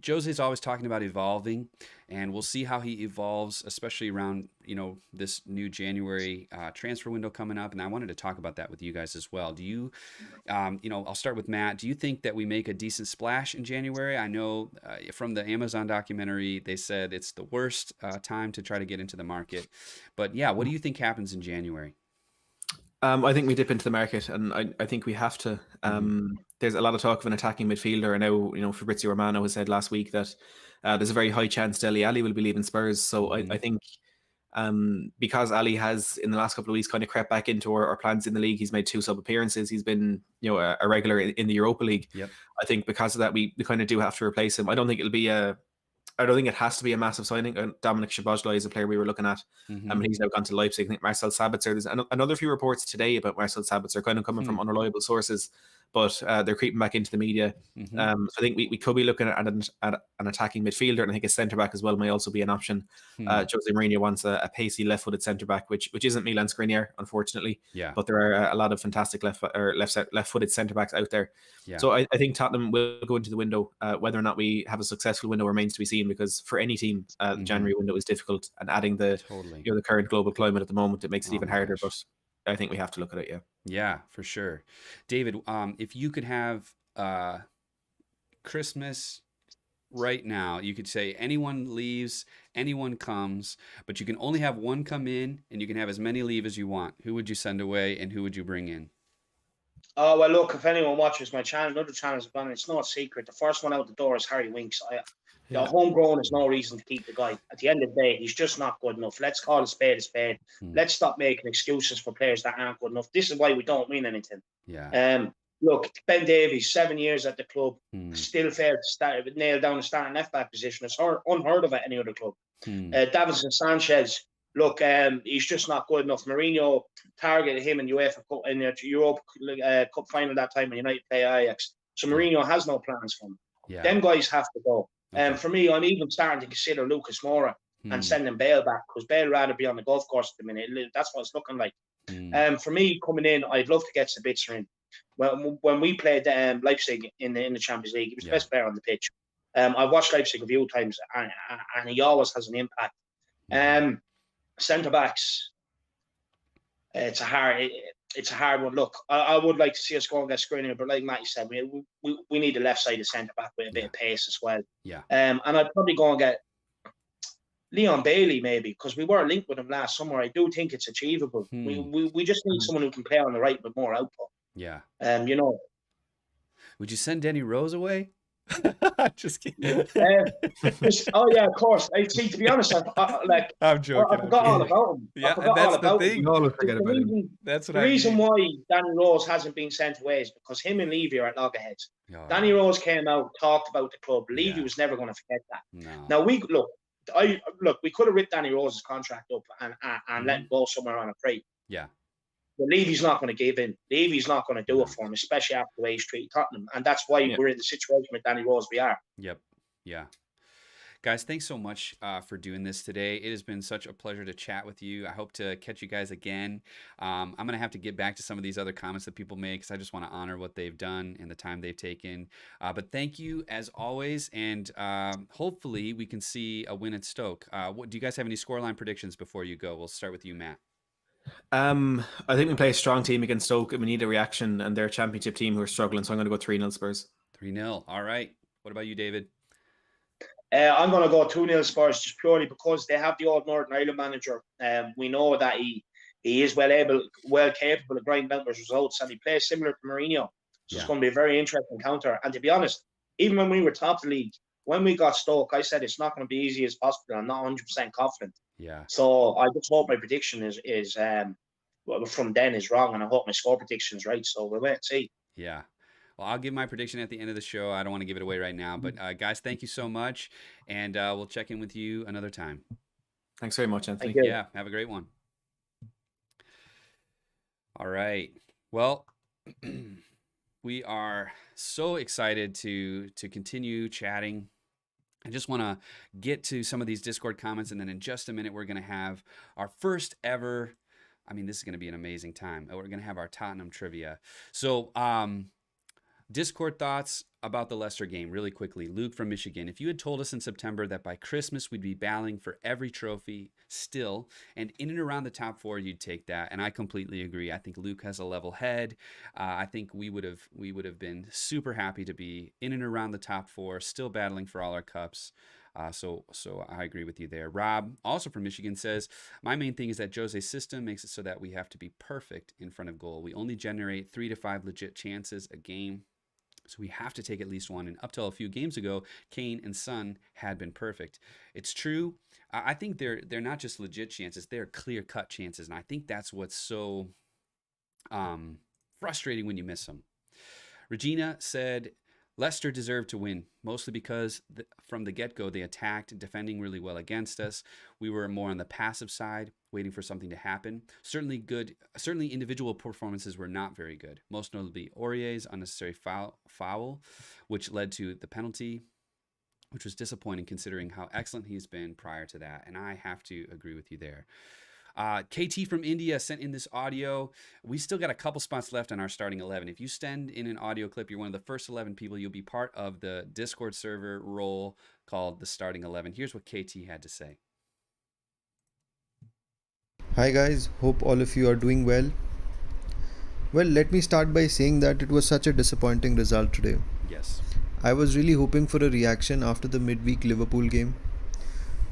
Jose's always talking about evolving, and we'll see how he evolves, especially around this new January transfer window coming up. And I wanted to talk about that with you guys as well. Do you, I'll start with Matt. Do you think that we make a decent splash in January? I know from the Amazon documentary they said it's the worst time to try to get into the market, but yeah, what do you think happens in January? I think we dip into the market, and I think we have to. There's a lot of talk of an attacking midfielder, and now Fabrizio Romano has said last week that there's a very high chance Dele Alli will be leaving Spurs. So I think because Ali has in the last couple of weeks kind of crept back into our plans in the league, he's made 2 sub appearances. He's been a regular in the Europa League. Yep. I think because of that we kind of do have to replace him. I don't think it has to be a massive signing. Dominic Szoboszlai is a player we were looking at. And he's now gone to Leipzig. I think Marcel Sabitzer. There's another few reports today about Marcel Sabitzer kind of coming from unreliable sources, but they're creeping back into the media. So I think we could be looking at an attacking midfielder, and I think a centre back as well may also be an option. Jose Mourinho wants a pacey left-footed centre back, which isn't Milan Skriniar, unfortunately. Yeah. But there are a lot of fantastic left-footed centre backs out there. Yeah. So I think Tottenham will go into the window. Whether or not we have a successful window remains to be seen, because for any team, the January window is difficult, and adding the the current global climate at the moment, it makes it even harder. But I think we have to look at it. Yeah, for sure. David, if you could have Christmas right now, you could say anyone leaves, anyone comes, but you can only have one come in, and you can have as many leave as you want. Who would you send away, and who would you bring in? Oh, well, look, if anyone watches my channel, other channels have gone, it's no secret. The first one out the door is Harry Winks. The homegrown is no reason to keep the guy. At the end of the day, he's just not good enough. Let's call a spade a spade. Let's stop making excuses for players that aren't good enough. This is why we don't win anything. Yeah. Look, Ben Davies, 7 years at the club, still failed to nail down the starting left back position. It's unheard of at any other club. Davinson Sanchez, look, he's just not good enough. Mourinho targeted him in UEFA Cup, in the Europa Cup final that time when United play Ajax. So Mourinho has no plans for him. Yeah. Them guys have to go. For me, I'm even starting to consider Lucas Moura and sending Bale back, because Bale rather be on the golf course at the minute. That's what it's looking like. For me, coming in, I'd love to get Sabitzer in. When we played Leipzig in the Champions League, he was the best player on the pitch. I've watched Leipzig a few times, and he always has an impact. Centre backs, it's a hard one. Look, I would like to see us go and get Skriniar, but like Matty said, we need a left-sided centre back with a bit of pace as well. Yeah. And I'd probably go and get Leon Bailey maybe, because we were linked with him last summer. I do think it's achievable. We just need someone who can play on the right with more output. Yeah. Would you send Danny Rose away? Just kidding. Oh yeah, of course. See, to be honest, I'm joking. I forgot all about him. Yeah, that's the thing. You always forget about him. That's what the reason why Danny Rose hasn't been sent away is because him and Levy are at loggerheads. Danny Rose came out, talked about the club. Levy was never going to forget that. No. Now we could have ripped Danny Rose's contract up and let him go somewhere on a free. Yeah. But Levy's not going to give in. Levy's not going to do it for him, especially after the way he's treated Tottenham. And that's why we're in the situation with Danny Rose we are. Yep. Yeah. Guys, thanks so much for doing this today. It has been such a pleasure to chat with you. I hope to catch you guys again. I'm going to have to get back to some of these other comments that people make, because I just want to honor what they've done and the time they've taken. But thank you as always. And hopefully we can see a win at Stoke. Do you guys have any scoreline predictions before you go? We'll start with you, Matt. I think we play a strong team against Stoke, and we need a reaction, and they're a championship team who are struggling, so I'm going to go 3-0 Spurs. 3-0. All right. What about you, David? I'm going to go 2-0 Spurs, just purely because they have the old Northern Ireland manager. We know that he is well capable of grinding out those results, and he plays similar to Mourinho. So it's going to be a very interesting counter. And to be honest, even when we were top of the league, when we got Stoke, I said it's not going to be easy as possible. I'm not 100% confident. Yeah. So I just hope my prediction is from then is wrong, and I hope my score prediction is right. So we'll wait and see. Yeah. Well, I'll give my prediction at the end of the show. I don't want to give it away right now, but guys, thank you so much, and we'll check in with you another time. Thanks very much, Anthony. Yeah, have a great one. All right. Well, we are so excited to continue chatting. I just want to get to some of these Discord comments, and then in just a minute, we're going to have our first ever. I mean, this is going to be an amazing time. We're going to have our Tottenham Trivia. So, Discord thoughts about the Leicester game really quickly. Luke from Michigan. If you had told us in September that by Christmas we'd be battling for every trophy still and in and around the top 4, you'd take that. And I completely agree. I think Luke has a level head. I think we would have been super happy to be in and around the top 4, still battling for all our cups. So I agree with you there. Rob, also from Michigan, says, my main thing is that Jose's system makes it so that we have to be perfect in front of goal. We only generate 3 to 5 legit chances a game. So we have to take at least one. And up till a few games ago, Kane and Son had been perfect. It's true. I think they're not just legit chances; they're clear-cut chances, and I think that's what's so frustrating when you miss them. Regina said, Leicester deserved to win, mostly because from the get-go they attacked, defending really well against us. We were more on the passive side, waiting for something to happen. Certainly individual performances were not very good, most notably Aurier's unnecessary foul, which led to the penalty, which was disappointing considering how excellent he's been prior to that, and I have to agree with you there. KT from India sent in this audio. We still got a couple spots left on our starting 11. If you send in an audio clip, you're one of the first 11 people. You'll be part of the Discord server role called the starting 11. Here's what KT had to say. Hi guys, hope all of you are doing well. Well, let me start by saying that it was such a disappointing result today. Yes. I was really hoping for a reaction after the midweek Liverpool game.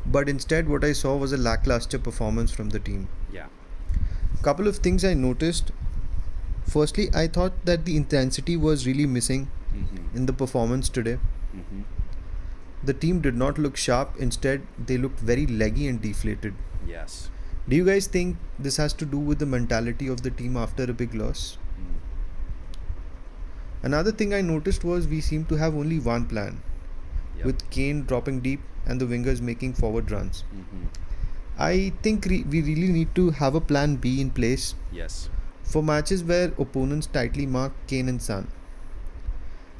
But instead, what I saw was a lackluster performance from the team. Yeah. Couple of things I noticed. Firstly, I thought that the intensity was really missing in the performance today. The team did not look sharp. Instead, they looked very leggy and deflated. Yes. Do you guys think this has to do with the mentality of the team after a big loss? Another thing I noticed was we seem to have only one plan. Yep. With Kane dropping deep and the wingers making forward runs. I think we really need to have a plan B in place. Yes. For matches where opponents tightly mark Kane and Son.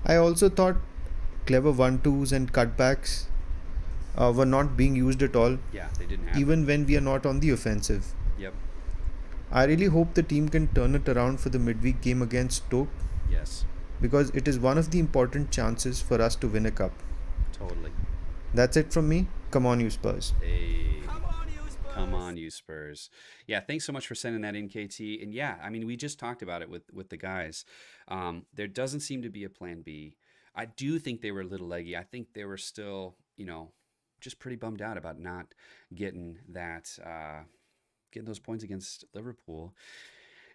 I also thought clever 1-2s and cutbacks were not being used at all. Yeah, they didn't happen. Even when we are not on the offensive. Yep. I really hope the team can turn it around for the midweek game against Stoke. Yes. Because it is one of the important chances for us to win a cup. Totally. That's it from me. Come on, you Spurs. Hey. Come on, you Spurs. Yeah, thanks so much for sending that in, KT. And yeah, I mean, we just talked about it with the guys. There doesn't seem to be a plan B. I do think they were a little leggy. I think they were still, just pretty bummed out about not getting those points against Liverpool.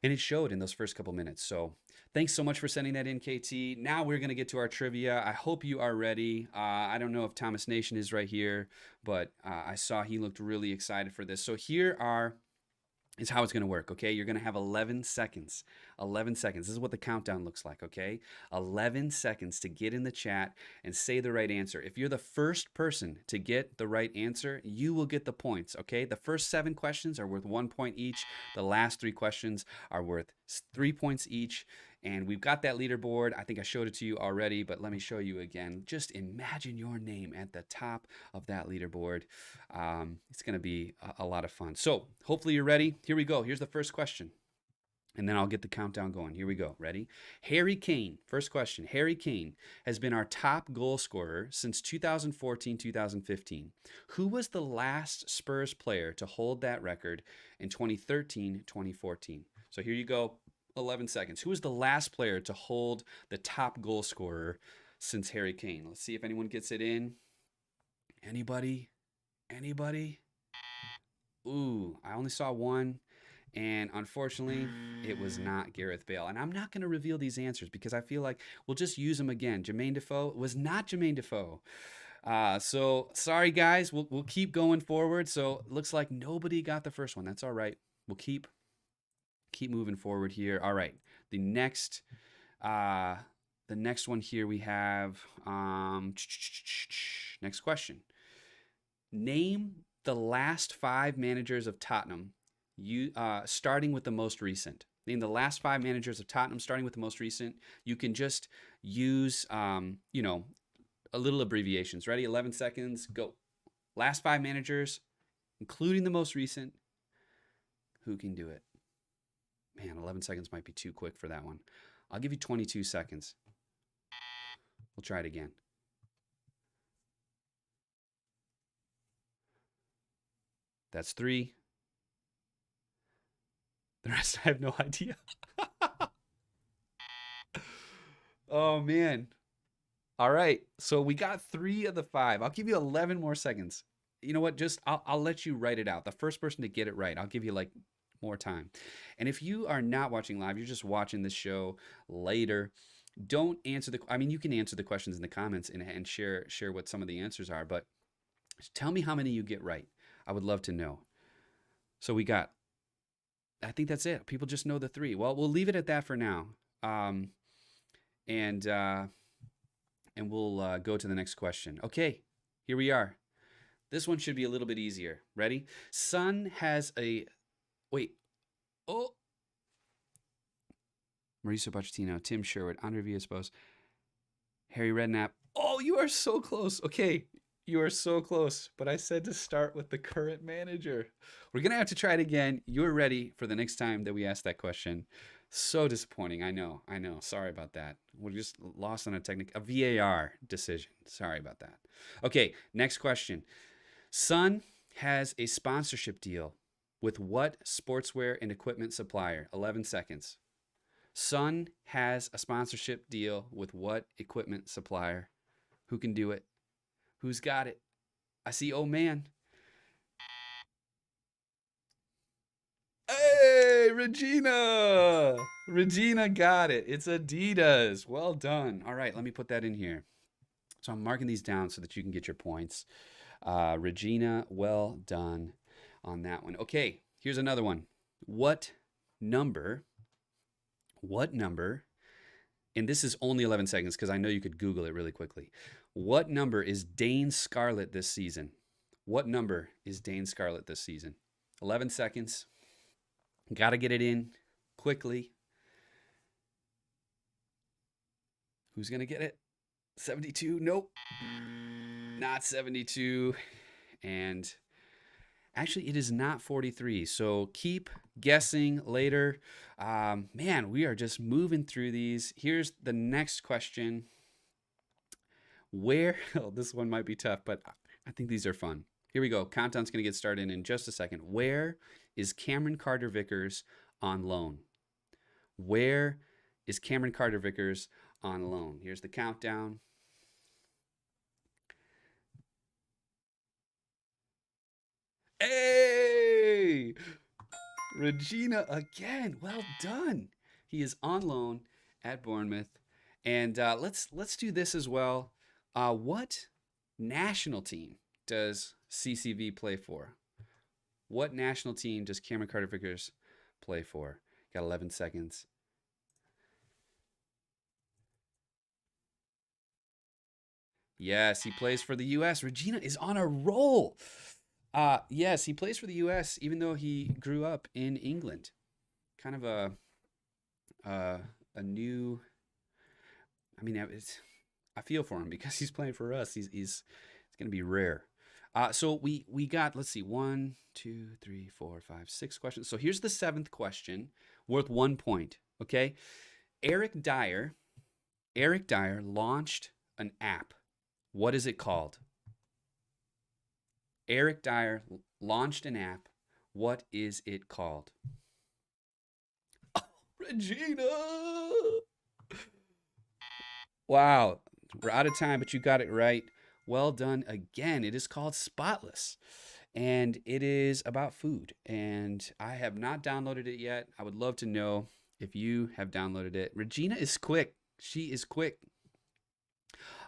And it showed in those first couple minutes. So thanks so much for sending that in, KT. Now we're going to get to our trivia. I hope you are ready. I don't know if Thomas Nation is right here, but I saw he looked really excited for this. So here is how it's going to work, okay? You're going to have 11 seconds. 11 seconds. This is what the countdown looks like, okay? 11 seconds to get in the chat and say the right answer. If you're the first person to get the right answer, you will get the points, okay? The first 7 questions are worth 1 point each. The last 3 questions are worth 3 points each. And we've got that leaderboard. I think I showed it to you already, but let me show you again. Just imagine your name at the top of that leaderboard. It's going to be a lot of fun. So hopefully you're ready. Here we go. Here's the first question. And then I'll get the countdown going. Here we go. Ready? Harry Kane. First question. Harry Kane has been our top goal scorer since 2014-2015. Who was the last Spurs player to hold that record in 2013-2014? So here you go. 11 seconds. Who was the last player to hold the top goal scorer since Harry Kane? Let's see if anyone gets it in. Anybody? Ooh, I only saw one. And unfortunately, it was not Gareth Bale. And I'm not going to reveal these answers because I feel like we'll just use them again. Jermaine Defoe was not Jermaine Defoe. So sorry, guys. We'll keep going forward. So it looks like nobody got the first one. That's all right. We'll keep moving forward here. All right. The next one here we have next question. Name the last 5 managers of Tottenham, starting with the most recent. Name the last 5 managers of Tottenham, starting with the most recent. You can just use, you know, a little abbreviations. Ready? 11 seconds. Go. Last 5 managers, including the most recent. Who can do it? Man, 11 seconds might be too quick for that one. I'll give you 22 seconds. We'll try it again. That's 3. The rest, I have no idea. Oh, man. All right. So we got 3 of the 5. I'll give you 11 more seconds. You know what? Just I'll let you write it out. The first person to get it right, I'll give you like more time. And if you are not watching live, you're just watching this show later, don't answer I mean, you can answer the questions in the comments and share what some of the answers are, but tell me how many you get right. I would love to know. So we got, I think that's it. People just know the 3. Well, we'll leave it at that for now. And we'll go to the next question. Okay, here we are. This one should be a little bit easier. Ready? Sun has a... Wait. Oh. Mauricio Pochettino, Tim Sherwood, Andre Villas-Boas, Harry Redknapp. Oh, you are so close. Okay, you are so close. But I said to start with the current manager. We're going to have to try it again. You're ready for the next time that we ask that question. So disappointing. I know. Sorry about that. We're just lost on a VAR decision. Sorry about that. Okay, next question. Sun has a sponsorship deal with what sportswear and equipment supplier? 11 seconds. Sun has a sponsorship deal with what equipment supplier? Who can do it? Who's got it? I see, oh man. Hey, Regina! Regina got it. It's Adidas. Well done. All right, let me put that in here. So I'm marking these down so that you can get your points. Regina, well done on that one. Okay, here's another one. What number, and this is only 11 seconds because I know you could Google it really quickly. What number is Dane Scarlett this season? What number is Dane Scarlett this season? 11 seconds. Got to get it in quickly. Who's going to get it? 72? Nope. Not 72. And actually, it is not 43. So keep guessing later. Man, we are just moving through these. Here's the next question. Where, oh, this one might be tough, but I think these are fun. Here we go. Countdown's going to get started in just a second. Where is Cameron Carter-Vickers on loan? Where is Cameron Carter-Vickers on loan? Here's the countdown. Hey! Regina again. Well done. He is on loan at Bournemouth. And let's do this as well. What national team does CCV play for? What national team does Cameron Carter-Vickers play for? Got 11 seconds. Yes, he plays for the U.S. Regina is on a roll. Yes, he plays for the U.S. even though he grew up in England. Kind of a new. I mean, I feel for him because he's playing for us. It's going to be rare. So we got, let's see, 1, 2, 3, 4, 5, 6 questions. So here's the 7th question, worth 1 point. Okay, Eric Dyer launched an app. What is it called? Eric Dyer launched an app. What is it called? Oh, Regina! Wow, we're out of time, but you got it right. Well done again. It is called Spotless, and it is about food. And I have not downloaded it yet. I would love to know if you have downloaded it. Regina is quick. She is quick.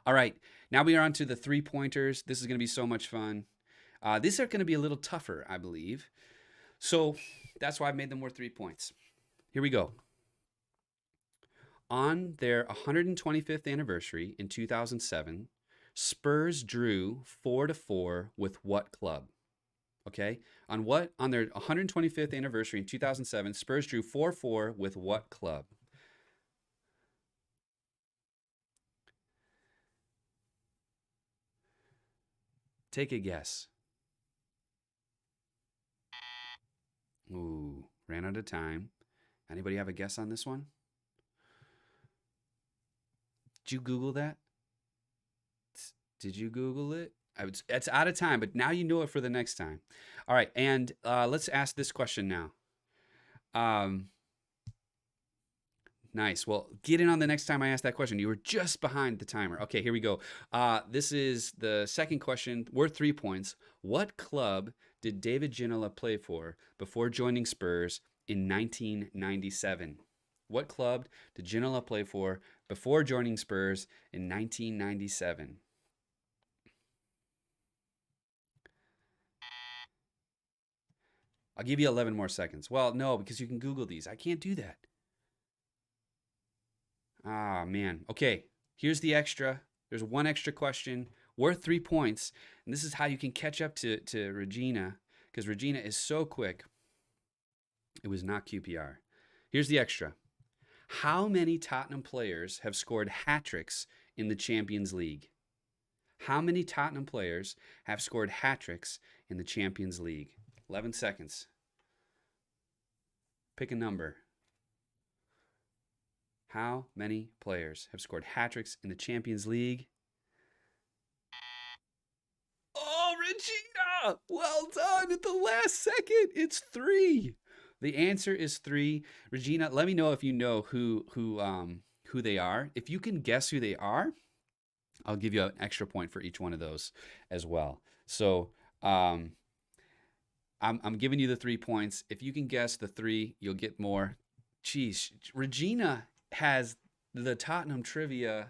All right, now we are on to the 3-pointers. This is going to be so much fun. These are going to be a little tougher, I believe. So that's why I've made them worth 3 points. Here we go. On their 125th anniversary in 2007, Spurs drew 4-4 with what club? Okay. On their 125th anniversary in 2007, Spurs drew 4-4 with what club? Take a guess. Ooh, ran out of time. Anybody have a guess on this one? Did you Google that? Did you Google it? It's out of time, but now you know it for the next time. All right, and let's ask this question now. Nice. Well, get in on the next time I ask that question. You were just behind the timer. Okay, here we go. This is the second question, worth 3 points. What club did David Ginola play for before joining Spurs in 1997? What club did Ginola play for before joining Spurs in 1997? I'll give you 11 more seconds. Well, no, because you can Google these. I can't do that. Ah, man. Okay, here's the extra. There's one extra question worth 3 points. And this is how you can catch up to Regina, because Regina is so quick. It was not QPR. Here's the extra. How many Tottenham players have scored hat-tricks in the Champions League? How many Tottenham players have scored hat-tricks in the Champions League? 11 seconds. Pick a number. How many players have scored hat-tricks in the Champions League? Oh, Regina! Well done at the last second. It's 3. The answer is 3. Regina, let me know if you know who they are. If you can guess who they are, I'll give you an extra point for each one of those as well. So I'm giving you the 3 points. If you can guess the 3, you'll get more. Jeez, Regina has the Tottenham Trivia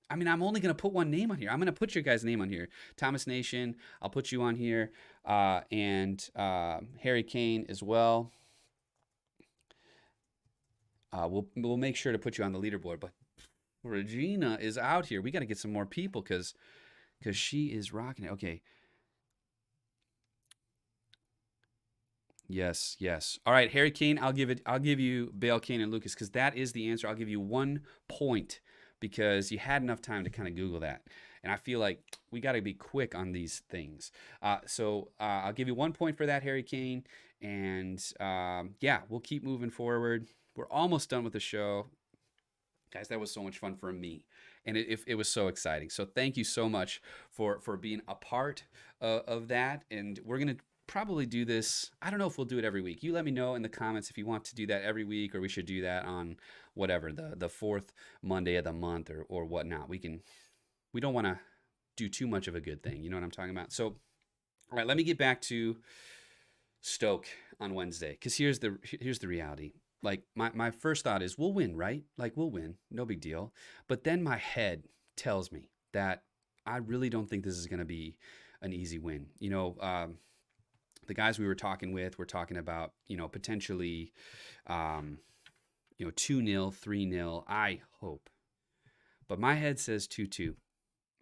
I'm only going to put one name on here. I'm going to put your guys' name on here. Thomas Nation, I'll put you on here, and Harry Kane as well. We'll make sure to put you on the leaderboard, but Regina is out here. We got to get some more people because she is rocking it. Okay. Yes. All right, Harry Kane, I'll give you Bale, Kane, and Lucas, because that is the answer. I'll give you 1 point because you had enough time to kind of Google that. And I feel like we got to be quick on these things. So I'll give you 1 point for that, Harry Kane. And yeah, we'll keep moving forward. We're almost done with the show. Guys, that was so much fun for me. And it was so exciting. So thank you so much for being a part of that. And we're going to probably do this. I don't know if we'll do it every week. You let me know in the comments if you want to do that every week, or we should do that on whatever, the 4th Monday of the month or whatnot. We don't want to do too much of a good thing. You know what I'm talking about? So, all right, let me get back to Stoke on Wednesday, because here's the reality. Like my first thought is we'll win, right? Like we'll win, no big deal. But then my head tells me that I really don't think this is going to be an easy win. You know, the guys we were talking with were talking about, potentially, 2-0, 3-0. I hope. But my head says 2-2.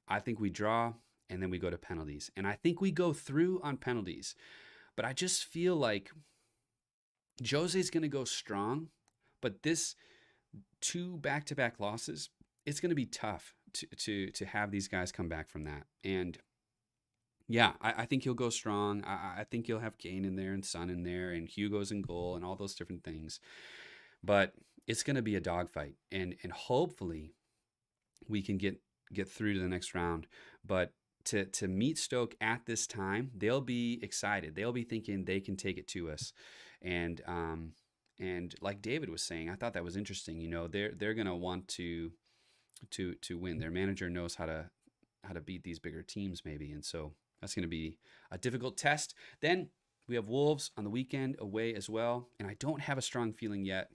I think we draw and then we go to penalties. And I think we go through on penalties. But I just feel like Jose's going to go strong. But this 2 back-to-back losses, it's going to be tough to have these guys come back from that. And yeah, I think he'll go strong. I think he'll have Kane in there and Son in there and Hugo's in goal and all those different things. But it's going to be a dogfight, and hopefully we can get through to the next round. But to meet Stoke at this time, they'll be excited. They'll be thinking they can take it to us. And like David was saying, I thought that was interesting. They're going to want to win. Their manager knows how to beat these bigger teams maybe, and so that's going to be a difficult test. Then we have Wolves on the weekend away as well. And I don't have a strong feeling yet.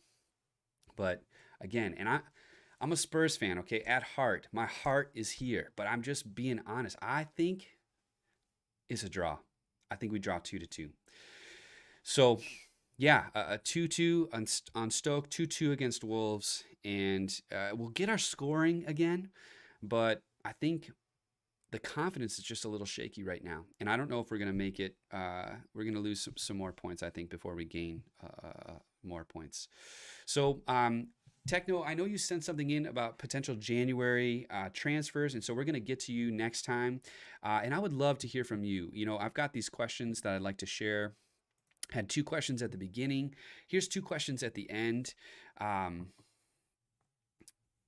But again, and I'm a Spurs fan, okay, at heart. My heart is here. But I'm just being honest. I think it's a draw. I think we draw 2-2. So, yeah, a 2-2 on Stoke, 2-2 against Wolves. And we'll get our scoring again. But I think the confidence is just a little shaky right now. And I don't know if we're going to make it. We're going to lose some more points, I think, before we gain more points. So, Techno, I know you sent something in about potential January transfers, and so we're going to get to you next time. And I would love to hear from you. You know, I've got these questions that I'd like to share. Had 2 questions at the beginning. Here's 2 questions at the end.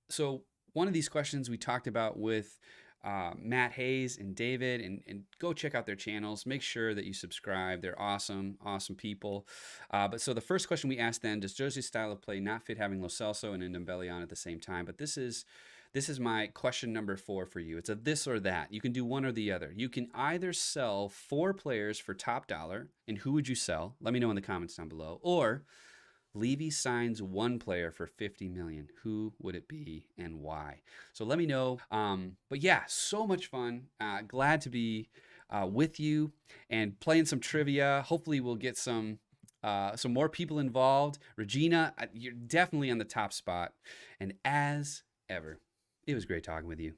So one of these questions we talked about with Matt Hayes and David, and go check out their channels. Make sure that you subscribe. They're awesome people. But so the first question we asked them: does Jose's style of play not fit having Lo Celso and Ndombele on at the same time? But this is my question number 4 for you. It's a this or that. You can do one or the other. You can either sell 4 players for top dollar, and who would you sell? Let me know in the comments down below. Or Levy signs 1 player for 50 million. Who would it be and why? So let me know. But yeah, so much fun. Glad to be with you and playing some trivia. Hopefully we'll get some more people involved. Regina, you're definitely on the top spot. And as ever, it was great talking with you.